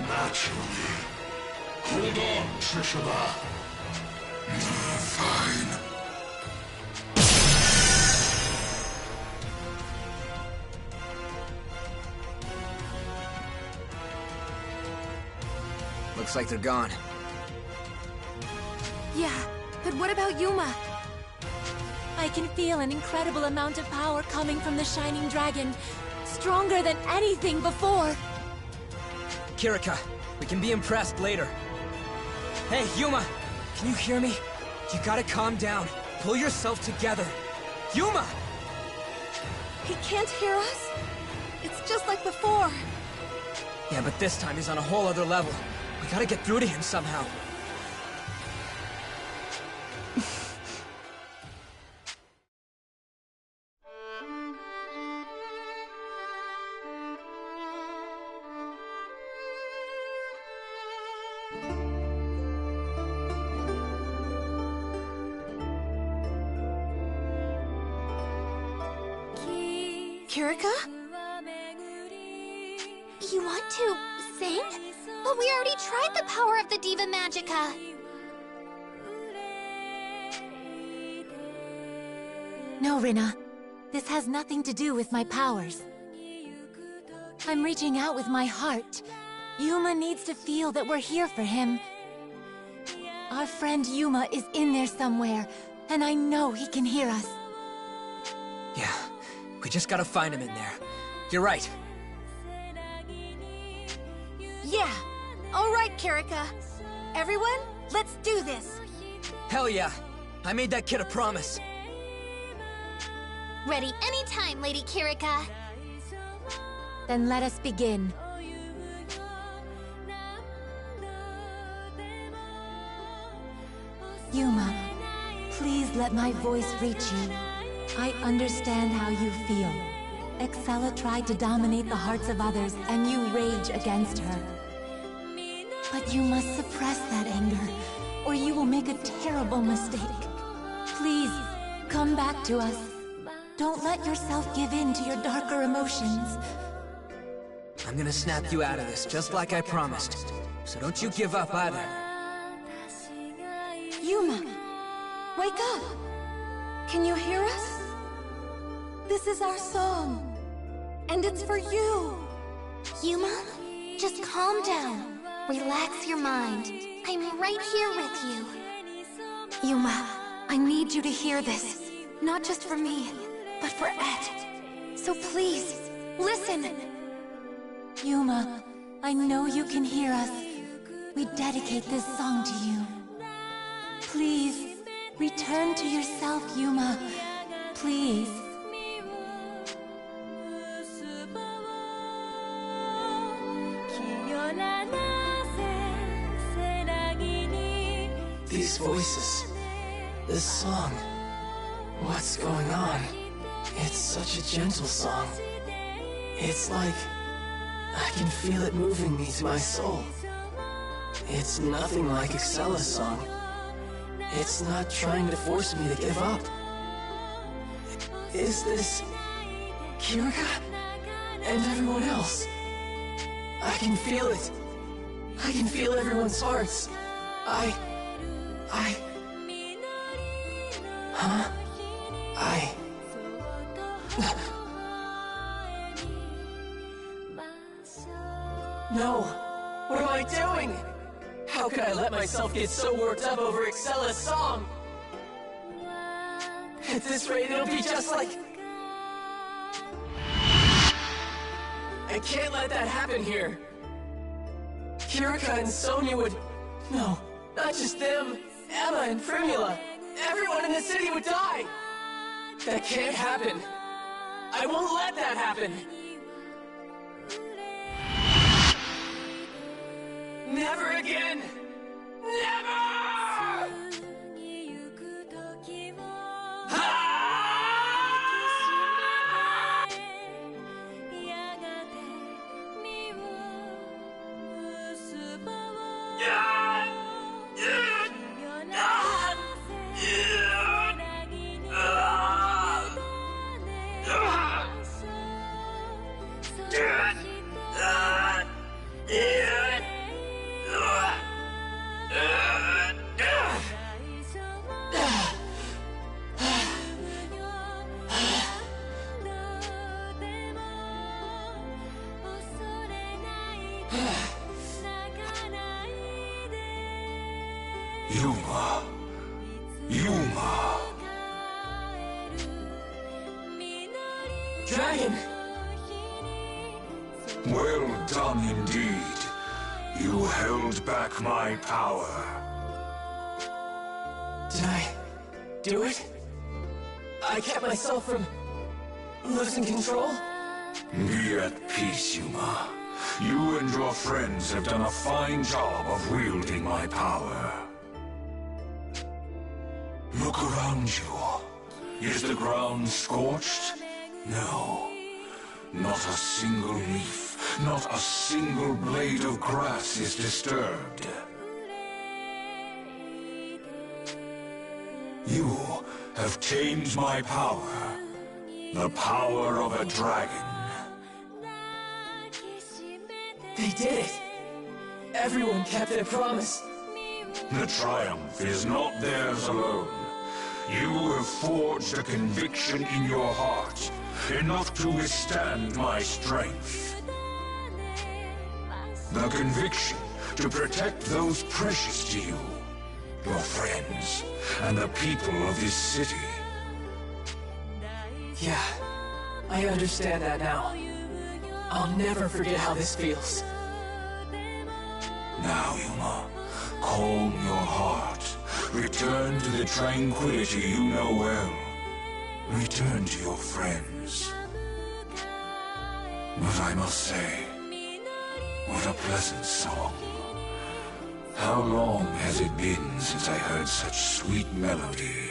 N: Naturally. Hold on, Trishula. Fine.
G: Looks like they're gone.
D: Yeah, but what about Yuma?
C: I can feel an incredible amount of power coming from the Shining Dragon. Stronger than anything before.
G: Kirika, we can be impressed later. Hey, Yuma! Can you hear me? You gotta calm down. Pull yourself together. Yuma!
J: He can't hear us? It's just like before.
G: Yeah, but this time he's on a whole other level. We gotta get through to him somehow.
J: Kirika?
D: You want to sing? But we already tried the power of the Diva Magica.
C: No, Rina. This has nothing to do with my powers. I'm reaching out with my heart. Yuma needs to feel that we're here for him. Our friend Yuma is in there somewhere, and I know he can hear us.
G: Yeah, we just gotta find him in there. You're right.
J: Yeah. All right, Kirika. Everyone, let's do this.
G: Hell yeah. I made that kid a promise.
D: Ready anytime, Lady Kirika.
C: Then let us begin. Yuma, please let my voice reach you. I understand how you feel. Excella tried to dominate the hearts of others, and you rage against her. But you must suppress that anger, or you will make a terrible mistake. Please, come back to us. Don't let yourself give in to your darker emotions.
G: I'm gonna snap you out of this, just like I promised. So don't you give up either.
J: Yuma, wake up! Can you hear us? This is our song, and it's for you!
D: Yuma, just calm down. Relax your mind. I'm right here with you. Yuma, I need you to hear this. Not just for me, but for Ed. So please, listen!
C: Yuma, I know you can hear us. We dedicate this song to you. Please, Return to yourself, Yuma. Please.
B: These voices, this song, what's going on? It's such a gentle song. It's like I can feel it moving me to my soul. It's nothing like Excella's song. It's not trying to force me to give up. Is this Kirika and everyone else? I can feel it. I can feel everyone's hearts. No! What am I doing? How could I let myself get so worked up over Excella's song? At this rate, it'll be just like... I can't let that happen here. Kirika and Sonia would... No, not just them. Emma and Primula. Everyone in the city would die. That can't happen. I won't let that happen. Never again! Never! Yuma. Dragon!
N: Well done indeed. You held back my power.
B: Did I do it? I kept myself from losing control?
N: Be at peace, Yuma. You and your friends have done a fine job of wielding my power. Look around you. Is the ground scorched? No. Not a single leaf, not a single blade of grass is disturbed. You have tamed my power. The power of a dragon.
B: They did it! Everyone kept their promise.
N: The triumph is not theirs alone. You have forged a conviction in your heart, enough to withstand my strength. The conviction to protect those precious to you, your friends, and the people of this city.
B: Yeah, I understand that now. I'll never forget how this feels.
N: Now, Yuma, calm your heart. Return to the tranquility you know well. Return to your friends. But I must say, what a pleasant song. How long has it been since I heard such sweet melody?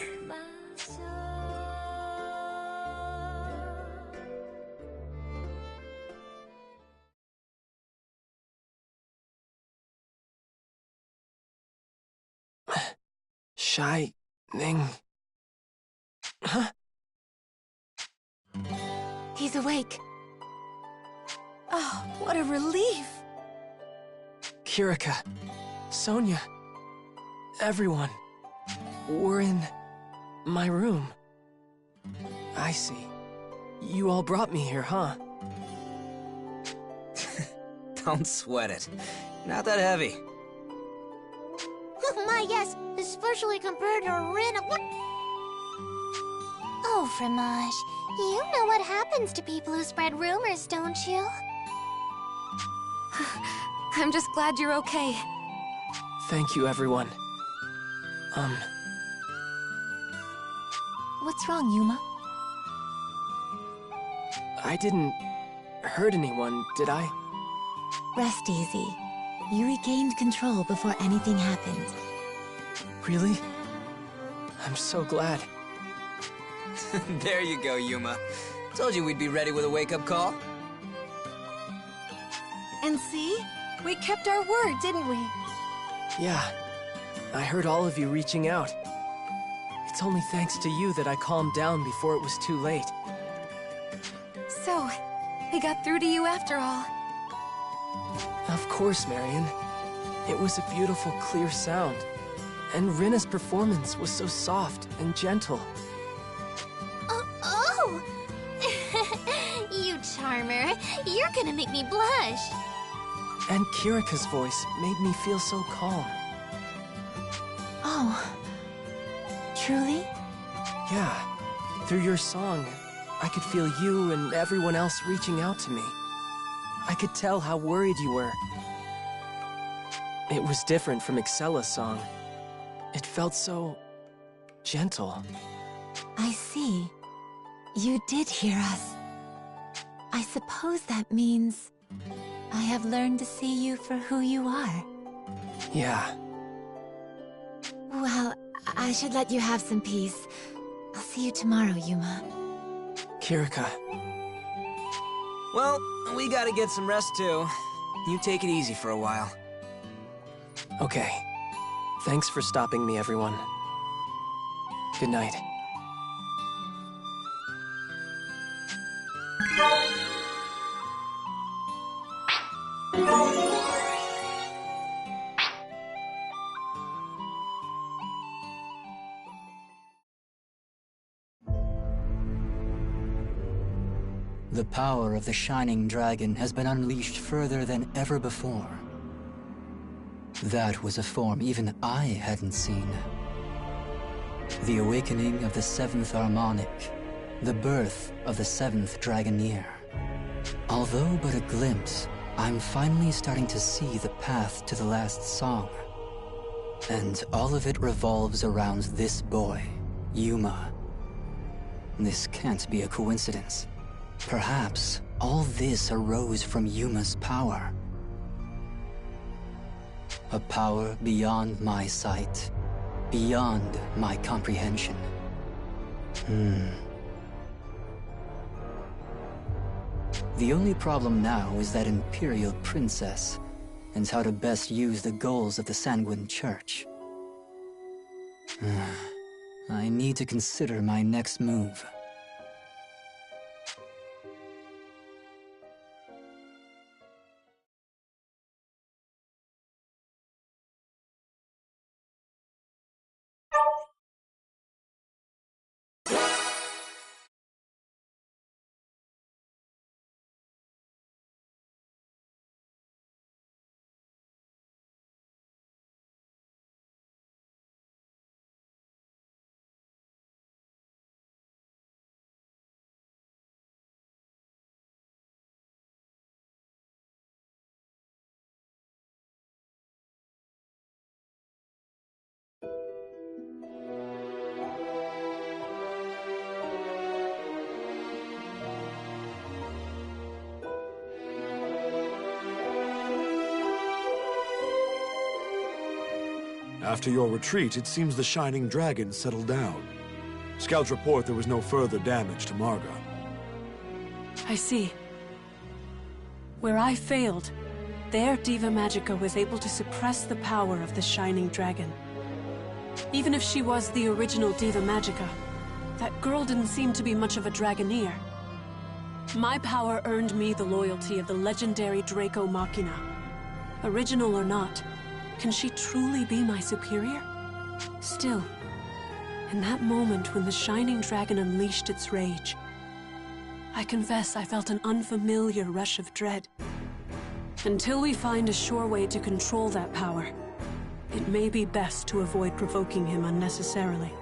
B: Shining. Huh?
C: He's awake.
J: Oh, what a relief!
B: Kirika, Sonia, everyone. We're in my room. I see. You all brought me here, huh?
Q: Don't sweat it. Not that heavy.
D: Oh my, yes, especially compared to Rin. What? Oh, Fromage, you know what happens to people who spread rumors, don't you?
A: I'm just glad you're okay.
B: Thank you, everyone.
C: What's wrong, Yuma?
B: I didn't hurt anyone, did I?
C: Rest easy. You regained control before anything happened.
B: Really? I'm so glad.
Q: There you go, Yuma. Told you we'd be ready with a wake-up call.
J: And see? We kept our word, didn't we?
B: Yeah. I heard all of you reaching out. It's only thanks to you that I calmed down before it was too late.
A: So, we got through to you after all.
B: Of course, Marion. It was a beautiful, clear sound. And Rinna's performance was so soft and gentle.
D: Oh! You charmer. You're gonna make me blush.
B: And Kirika's voice made me feel so calm.
C: Oh. Truly?
B: Yeah. Through your song, I could feel you and everyone else reaching out to me. I could tell how worried you were. It was different from Excella's song. It felt so gentle.
C: I see. You did hear us. I suppose that means I have learned to see you for who you are.
B: Yeah.
C: Well, I should let you have some peace. I'll see you tomorrow, Yuma.
B: Kirika.
Q: Well, we gotta get some rest too. You take it easy for a while.
B: Okay. Thanks for stopping me, everyone. Good night.
R: The power of the Shining Dragon has been unleashed further than ever before. That was a form even I hadn't seen. The awakening of the 7th Harmonic, the birth of the 7th Dragoneer. Although but a glimpse, I'm finally starting to see the path to the last song. And all of it revolves around this boy, Yuma. This can't be a coincidence. Perhaps all this arose from Yuma's power. A power beyond my sight, beyond my comprehension. The only problem now is that Imperial Princess, and how to best use the goals of the Sanguine Church. I need to consider my next move.
H: After your retreat, it seems the Shining Dragon settled down. Scouts report there was no further damage to Marga.
M: I see. Where I failed, there Diva Magica was able to suppress the power of the Shining Dragon. Even if she was the original Diva Magica, that girl didn't seem to be much of a Dragoneer. My power earned me the loyalty of the legendary Draco Machina. Original or not, can she truly be my superior? Still, in that moment when the Shining Dragon unleashed its rage, I confess I felt an unfamiliar rush of dread. Until we find a sure way to control that power, it may be best to avoid provoking him unnecessarily.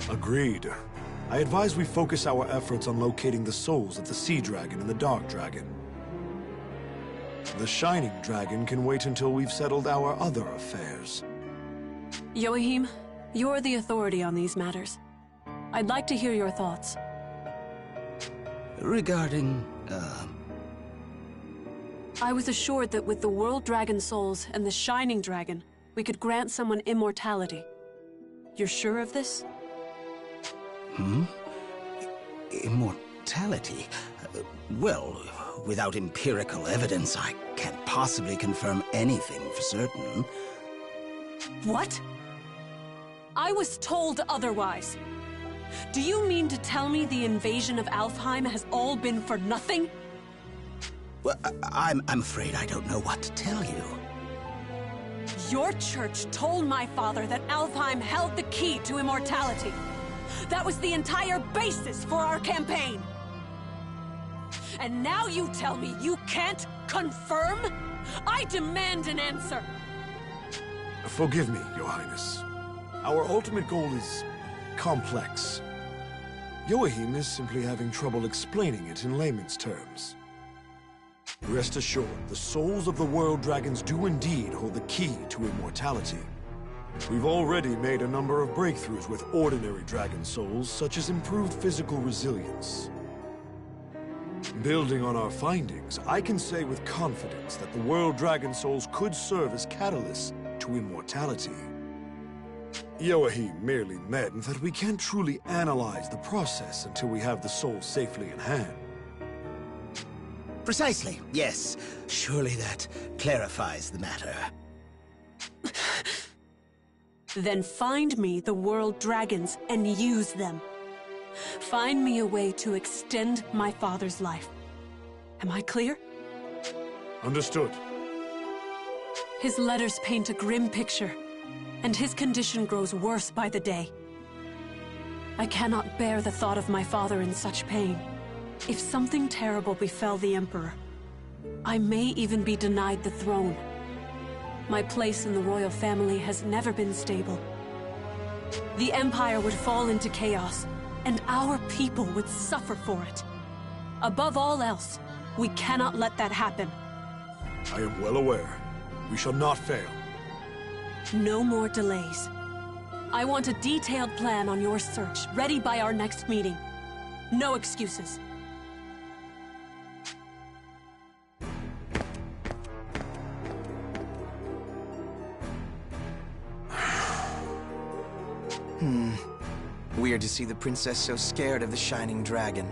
H: Agreed. I advise we focus our efforts on locating the souls of the Sea Dragon and the Dark Dragon. The Shining Dragon can wait until we've settled our other affairs.
M: Yoahim, you're the authority on these matters. I'd like to hear your thoughts.
I: Regarding,
M: I was assured that with the World Dragon Souls and the Shining Dragon, we could grant someone immortality. You're sure of this?
I: Immortality? Well, without empirical evidence, I can't possibly confirm anything for certain.
M: What? I was told otherwise. Do you mean to tell me the invasion of Alfheim has all been for nothing?
I: Well, I'm afraid I don't know what to tell you.
M: Your church told my father that Alfheim held the key to immortality. That was the entire basis for our campaign. And now you tell me you can't confirm? I demand an answer!
H: Forgive me, Your Highness. Our ultimate goal is complex. Joachim is simply having trouble explaining it in layman's terms. Rest assured, the souls of the World Dragons do indeed hold the key to immortality. We've already made a number of breakthroughs with ordinary dragon souls, such as improved physical resilience. Building on our findings, I can say with confidence that the World Dragon Souls could serve as catalysts to immortality. Joachim merely meant that we can't truly analyze the process until we have the soul safely in hand.
I: Precisely, yes. Surely that clarifies the matter.
M: Then find me the World Dragons and use them. Find me a way to extend my father's life. Am I clear?
H: Understood.
M: His letters paint a grim picture, and his condition grows worse by the day. I cannot bear the thought of my father in such pain. If something terrible befell the Emperor, I may even be denied the throne. My place in the royal family has never been stable. The Empire would fall into chaos, and our people would suffer for it. Above all else, we cannot let that happen.
H: I am well aware. We shall not fail.
M: No more delays. I want a detailed plan on your search, ready by our next meeting. No excuses.
I: Weird to see the princess so scared of the Shining Dragon.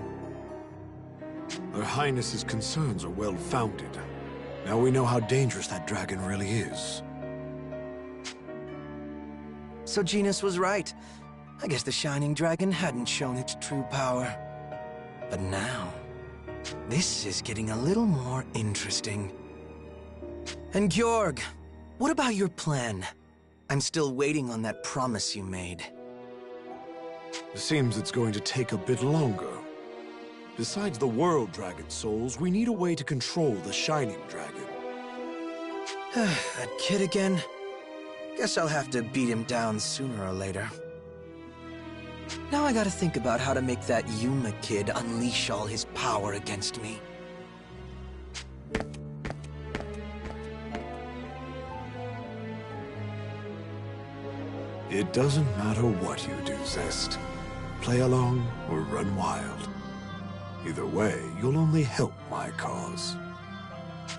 H: Her Highness's concerns are well-founded. Now we know how dangerous that dragon really is.
I: So Genis was right. I guess the Shining Dragon hadn't shown its true power. But now, this is getting a little more interesting. And Georg, what about your plan? I'm still waiting on that promise you made.
H: It seems it's going to take a bit longer. Besides the World Dragon Souls, we need a way to control the Shining Dragon.
I: That kid again? Guess I'll have to beat him down sooner or later. Now I gotta think about how to make that Yuma kid unleash all his power against me.
H: It doesn't matter what you do, Zest. Play along or run wild. Either way, you'll only help my cause.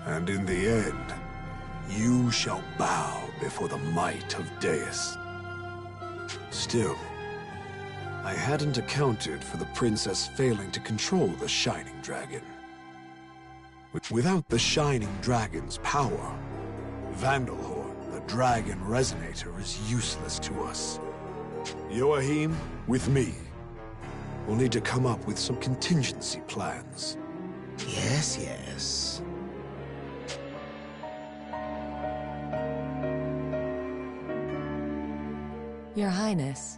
H: And in the end, you shall bow before the might of Deus. Still, I hadn't accounted for the princess failing to control the Shining Dragon. Without the Shining Dragon's power, Vandalhorn, the Dragon Resonator, is useless to us. Joachim, with me. We'll need to come up with some contingency plans.
I: Yes, yes.
P: Your Highness.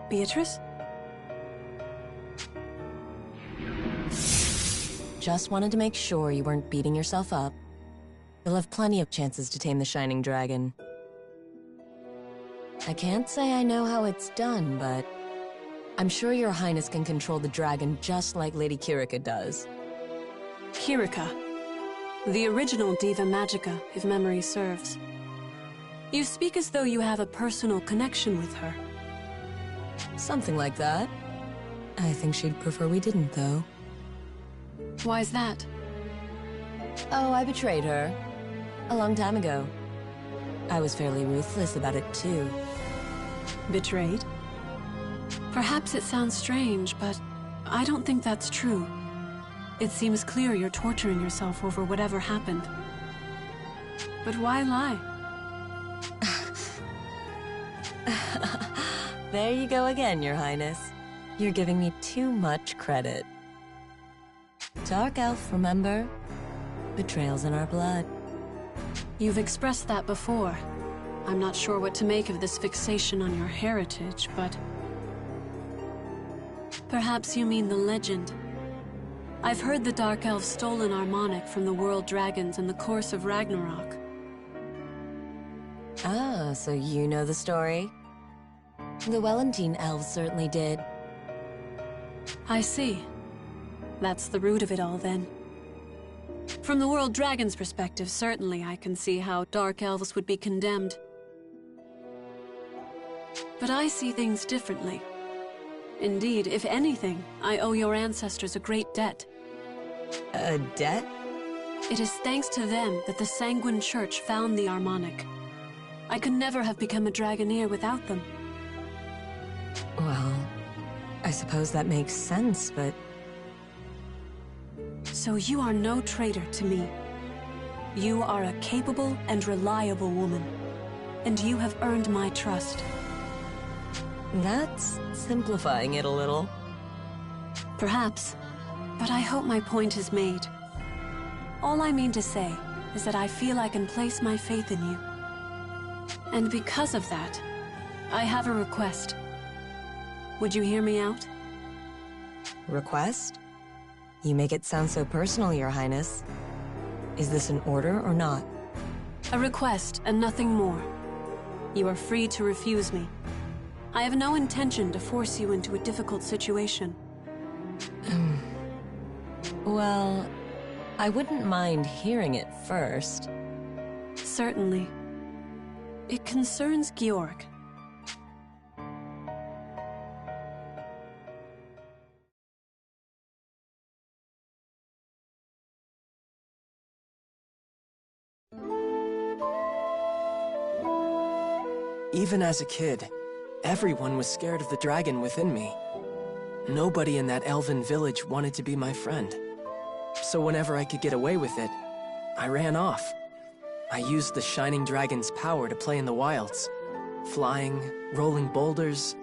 M: Beatrice?
P: Just wanted to make sure you weren't beating yourself up. You'll have plenty of chances to tame the Shining Dragon. I can't say I know how it's done, but I'm sure Your Highness can control the dragon just like Lady Kirika does.
M: Kirika. The original Diva Magica, if memory serves. You speak as though you have a personal connection with her.
P: Something like that. I think she'd prefer we didn't, though.
M: Why's that?
P: Oh, I betrayed her. A long time ago. I was fairly ruthless about it, too.
M: Betrayed? Perhaps it sounds strange, but I don't think that's true. It seems clear you're torturing yourself over whatever happened. But why lie?
P: There you go again, Your Highness. You're giving me too much credit. Dark Elf, remember? Betrayal's in our blood.
M: You've expressed that before. I'm not sure what to make of this fixation on your heritage, but... Perhaps you mean the legend. I've heard the Dark Elves stole an Harmonic from the World Dragons in the course of Ragnarok.
P: Ah, so you know the story? The Wellentine Elves certainly did.
M: I see. That's the root of it all, then. From the World Dragon's perspective, certainly I can see how Dark Elves would be condemned. But I see things differently. Indeed, if anything, I owe your ancestors a great debt.
P: A debt?
M: It is thanks to them that the Sanguine Church found the Harmonic. I could never have become a Dragoneer without them.
P: Well, I suppose that makes sense, but...
M: So you are no traitor to me. You are a capable and reliable woman, and you have earned my trust.
P: That's simplifying it a little.
M: Perhaps, but I hope my point is made. All I mean to say is that I feel I can place my faith in you. And because of that, I have a request. Would you hear me out?
P: Request? You make it sound so personal, Your Highness. Is this an order or not?
M: A request and nothing more. You are free to refuse me. I have no intention to force you into a difficult situation.
P: Well, I wouldn't mind hearing it first.
M: Certainly. It concerns Georg.
B: Even as a kid, everyone was scared of the dragon within me. Nobody in that elven village wanted to be my friend. So whenever I could get away with it, I ran off. I used the Shining Dragon's power to play in the wilds, flying, rolling boulders.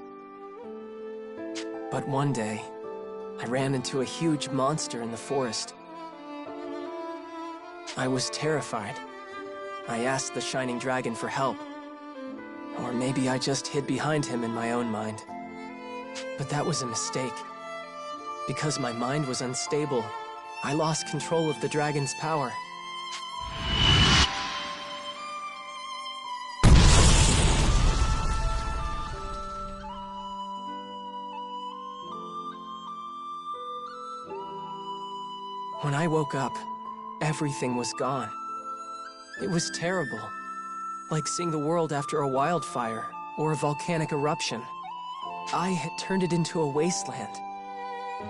B: But one day, I ran into a huge monster in the forest. I was terrified. I asked the Shining Dragon for help. Or maybe I just hid behind him in my own mind. But that was a mistake. Because my mind was unstable, I lost control of the dragon's power. When I woke up, everything was gone. It was terrible. Like seeing the world after a wildfire or a volcanic eruption. I had turned it into a wasteland.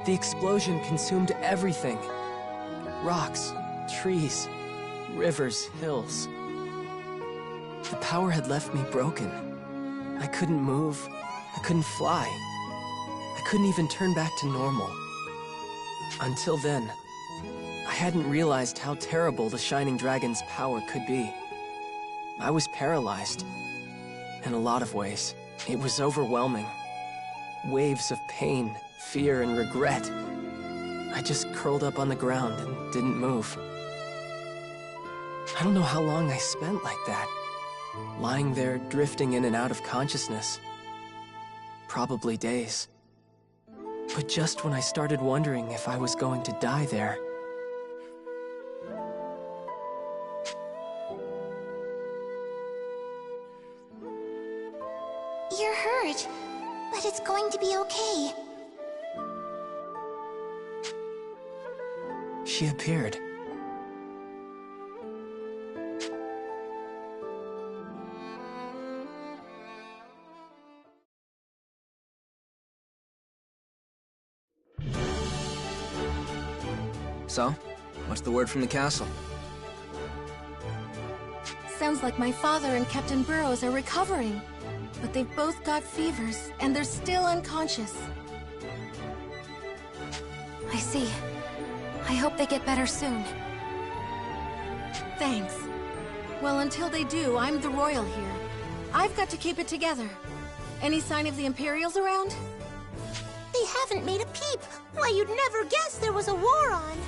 B: The explosion consumed everything. Rocks, trees, rivers, hills. The power had left me broken. I couldn't move. I couldn't fly. I couldn't even turn back to normal. Until then, I hadn't realized how terrible the Shining Dragon's power could be. I was paralyzed. In a lot of ways, it was overwhelming. Waves of pain, fear, and regret. I just curled up on the ground and didn't move. I don't know how long I spent like that, lying there drifting in and out of consciousness. Probably days. But just when I started wondering if I was going to die there,
D: You're hurt, but it's going to be okay.
B: she appeared.
Q: So, what's the word from the castle?
J: Sounds like my father and Captain Burrows are recovering. But they've both got fevers, and they're still unconscious.
A: I see. I hope they get better soon.
J: Thanks. Well, until they do, I'm the royal here. I've got to keep it together. Any sign of the Imperials around?
D: They haven't made a peep. Why, you'd never guess there was a war on.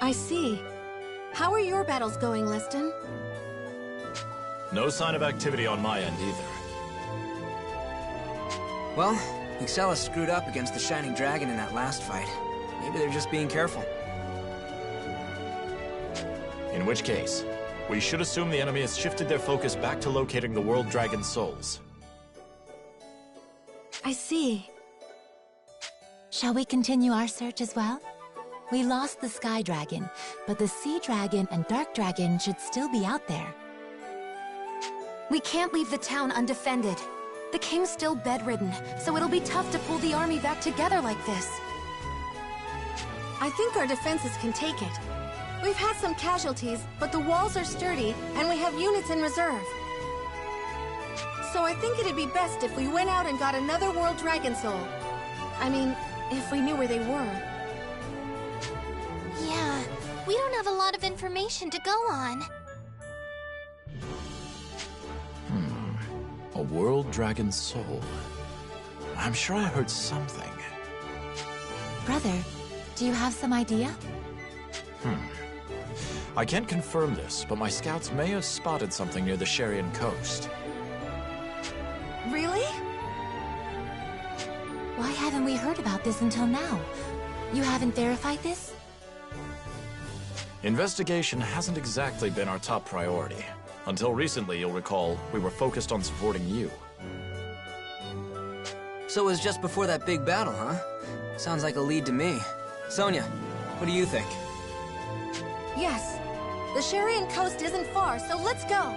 J: I see. How are your battles going, Liston?
L: No sign of activity on my end either.
Q: Well, Ixalis screwed up against the Shining Dragon in that last fight. Maybe they're just being careful.
L: In which case, we should assume the enemy has shifted their focus back to locating the World Dragon's souls.
J: I see.
C: Shall we continue our search as well? We lost the Sky Dragon, but the Sea Dragon and Dark Dragon should still be out there.
A: We can't leave the town undefended. The king's still bedridden, so it'll be tough to pull the army back together like this.
J: I think our defenses can take it. We've had some casualties, but the walls are sturdy, and we have units in reserve. So I think it'd be best if we went out and got another World Dragon Soul. I mean, if we knew where they were.
D: Yeah, we don't have a lot of information to go on.
L: A World Dragon Soul. I'm sure I heard something.
C: Brother, do you have some idea?
L: I can't confirm this, but my scouts may have spotted something near the Sharian coast.
J: Really?
C: Why haven't we heard about this until now? You haven't verified this?
L: Investigation hasn't exactly been our top priority. Until recently, you'll recall, we were focused on supporting you.
Q: So it was just before that big battle, huh? Sounds like a lead to me. Sonia, what do you think?
J: Yes. The Sharian coast isn't far, so let's go!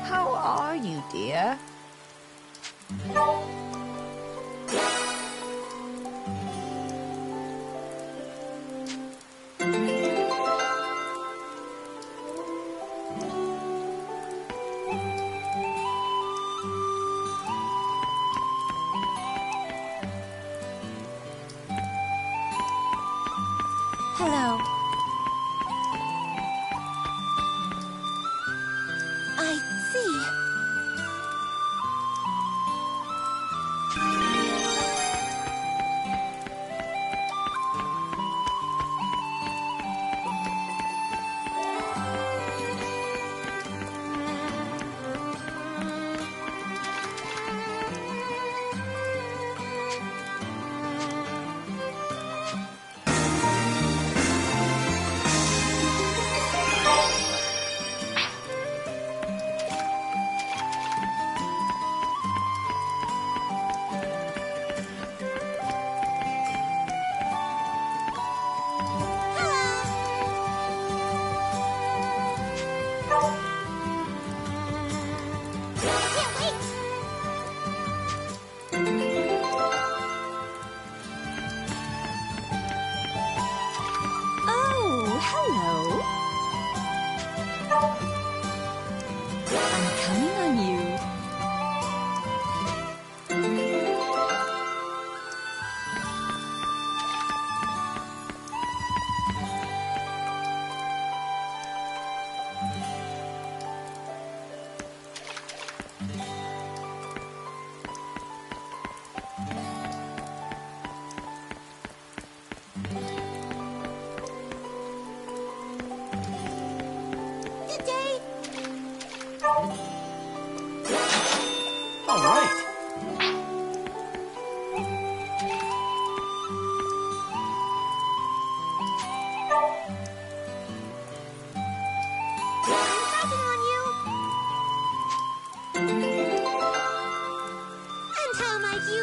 S: How are you, dear?
C: Hello.
D: I see.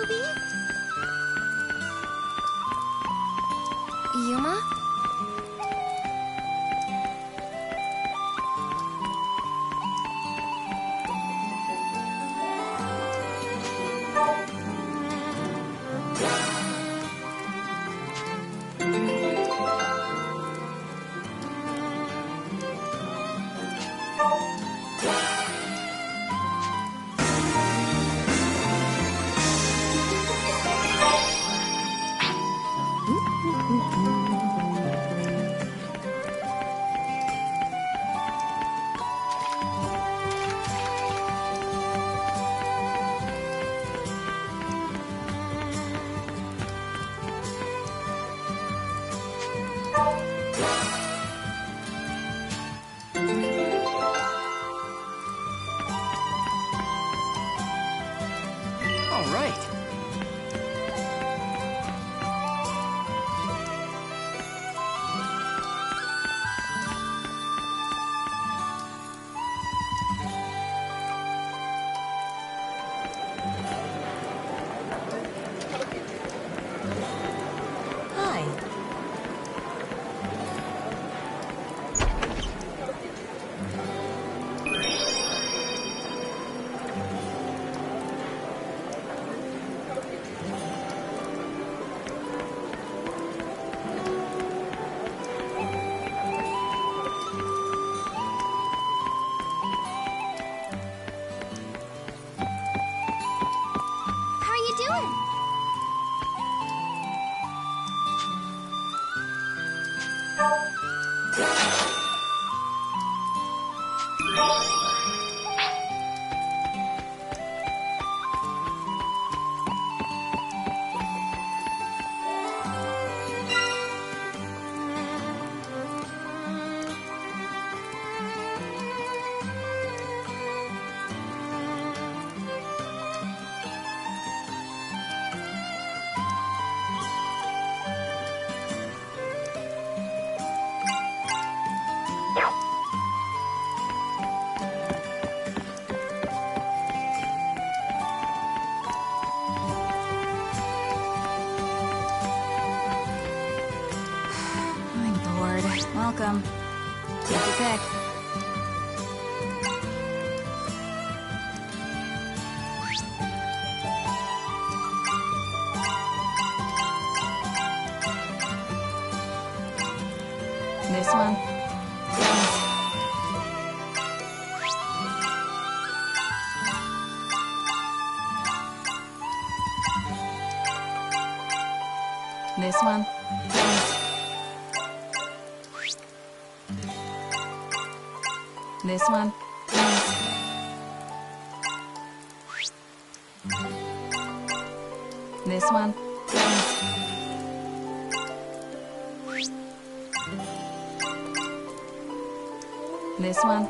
D: maybe? Yuma?
B: All right.
P: Hi.
D: How are you doing?
S: I'm bored. Welcome. Take your pick. This one? This one? This one? This one? This one?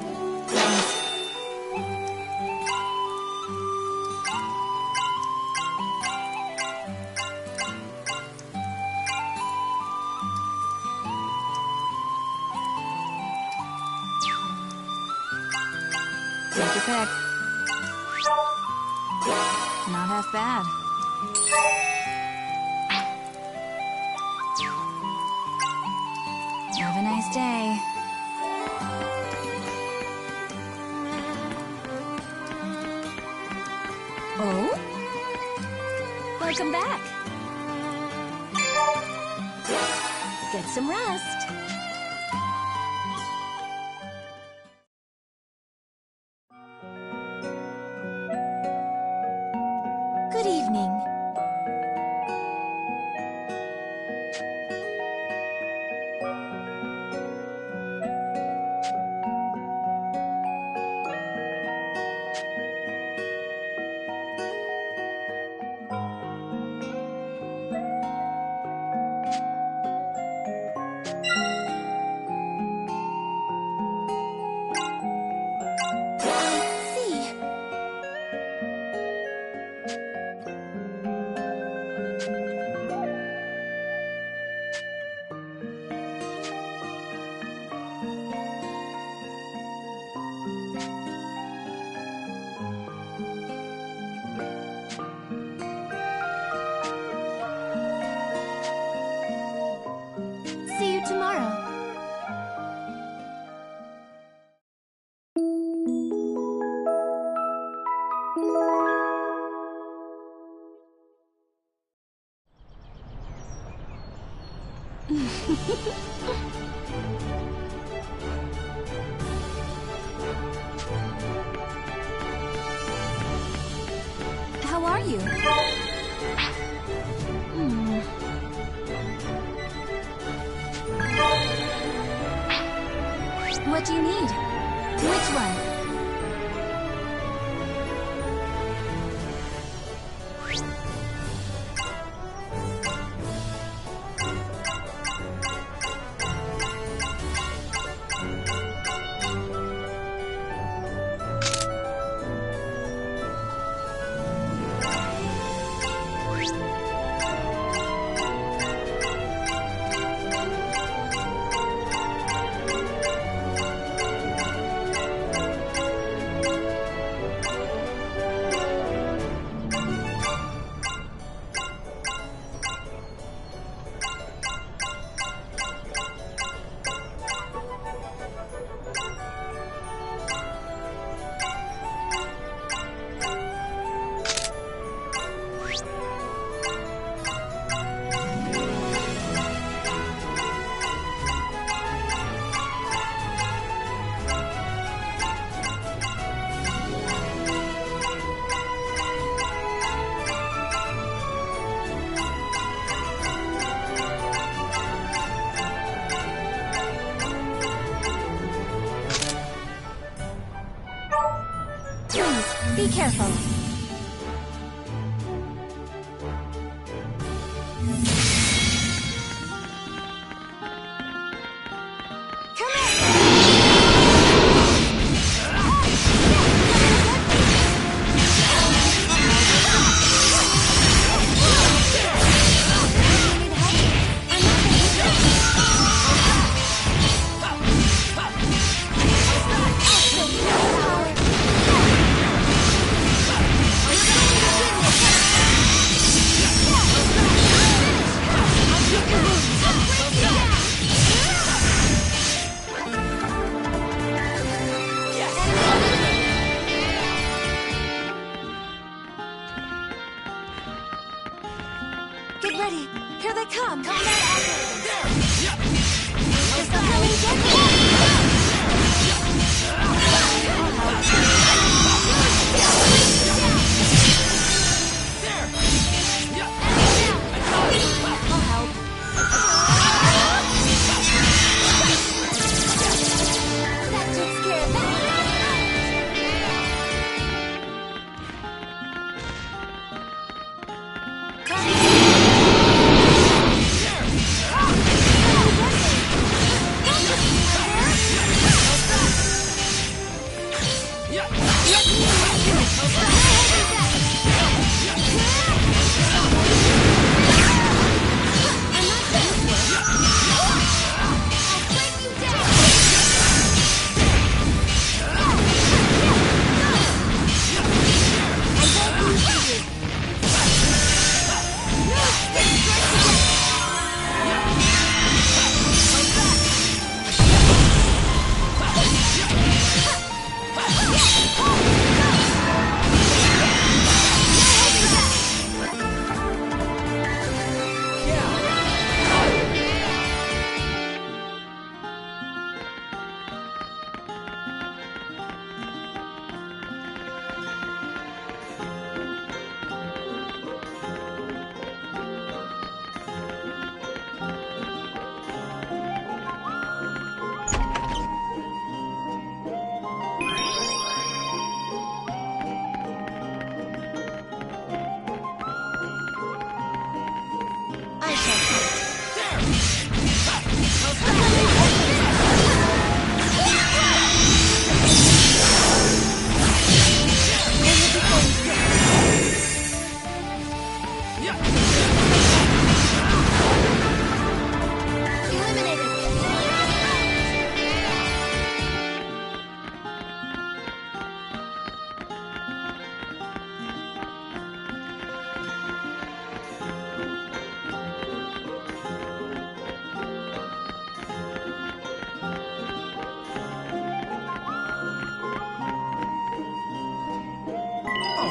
S: Take your pick. Not half bad. Have a nice day.
P: Oh? Welcome back. Get some rest.
C: Good evening.
S: How are you? What do you need? Which one? Be careful. Get ready! Here they come! Combat activated! Is the really I'll help. That took care of that.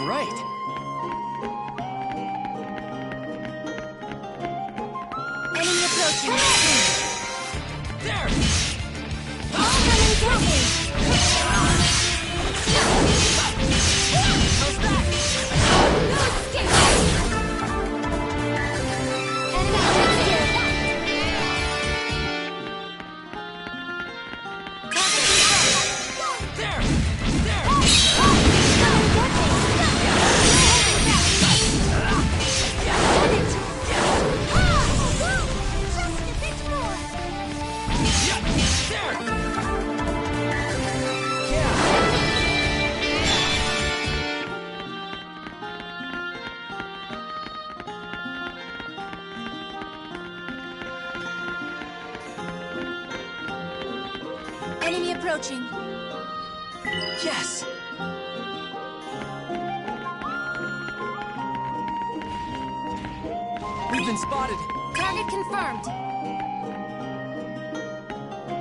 B: right.
S: Enemy approaching. Enemy approaching.
B: Yes! We've been spotted.
S: Target confirmed.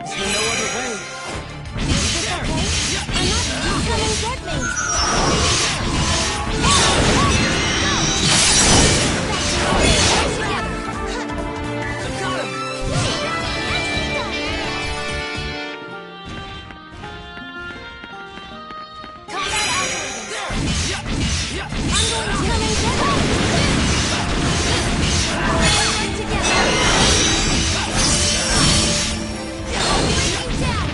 B: Is there no other way?
S: Is this okay? I'm not. Come and get me.
B: I got him!
S: Combat algorithm. I'm going to come and get me. Work together. Bring me down.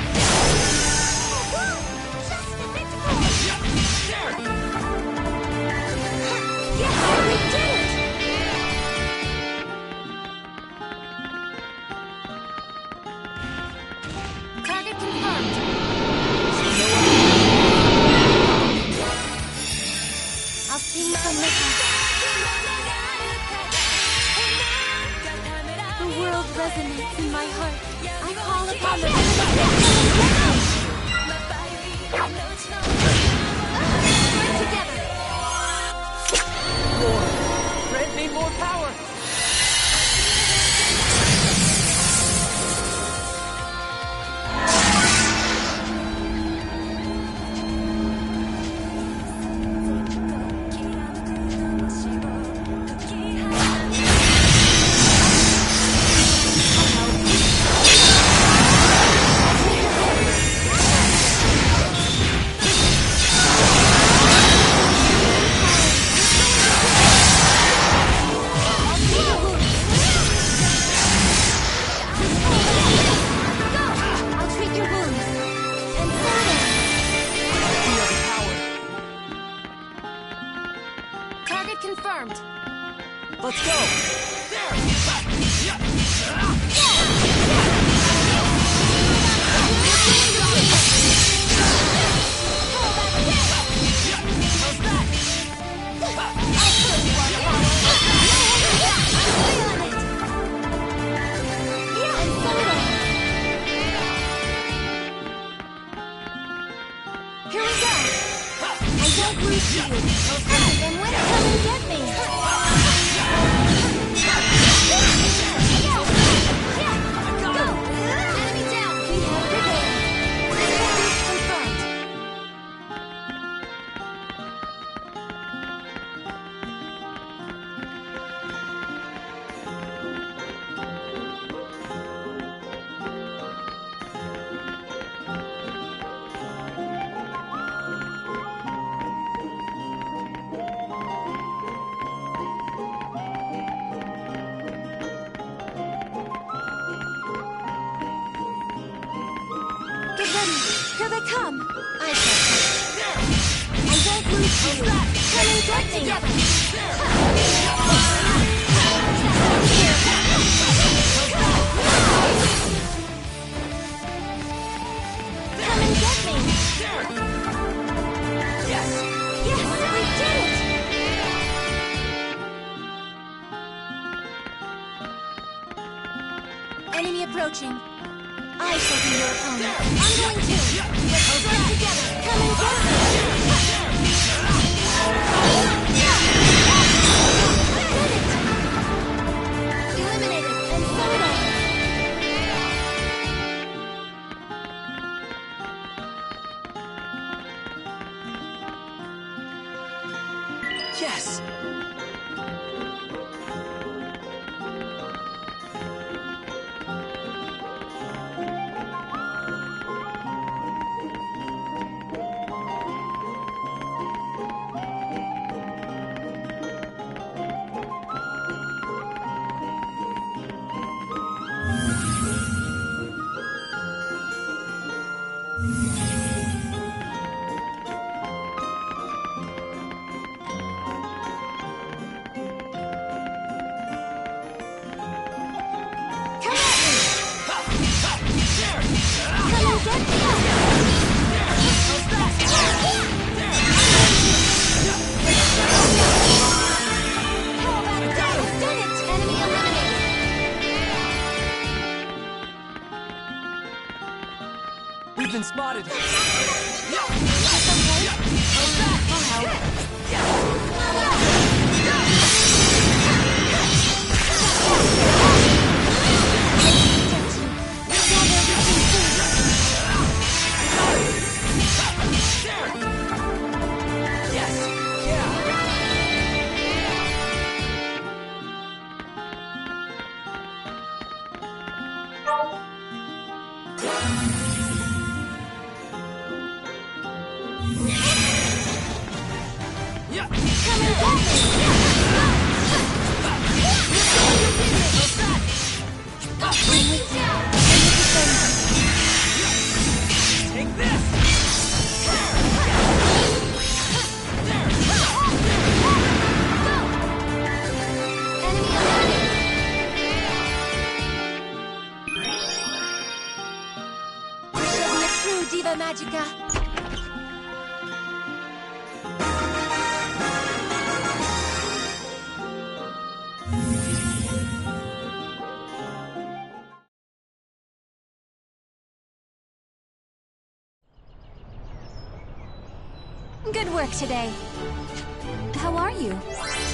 S: Just a bit more. Yes, we did it. Target confirmed. I'll see you from the world resonates in my heart. I call upon the together.
B: Lord, grant me more power!
S: I'll treat your wounds. And further.
B: Feel the power.
S: Target confirmed.
B: Let's go!
S: Here we go. I won't lose to you. Then when come and get me? Go! Enemy down. We have prevailed. Confirmed. Get ready. Here they come. I won't lose to you. Come and get me. Come and get me.
B: Yes!
S: Yes, we did it. Enemy approaching. I shall be your opponent. I'm going to. Let's work together. Come and get me. Eliminated. And photo.
B: Yes! We've been spotted.
C: Diva Magica.
S: Good work today. How are you?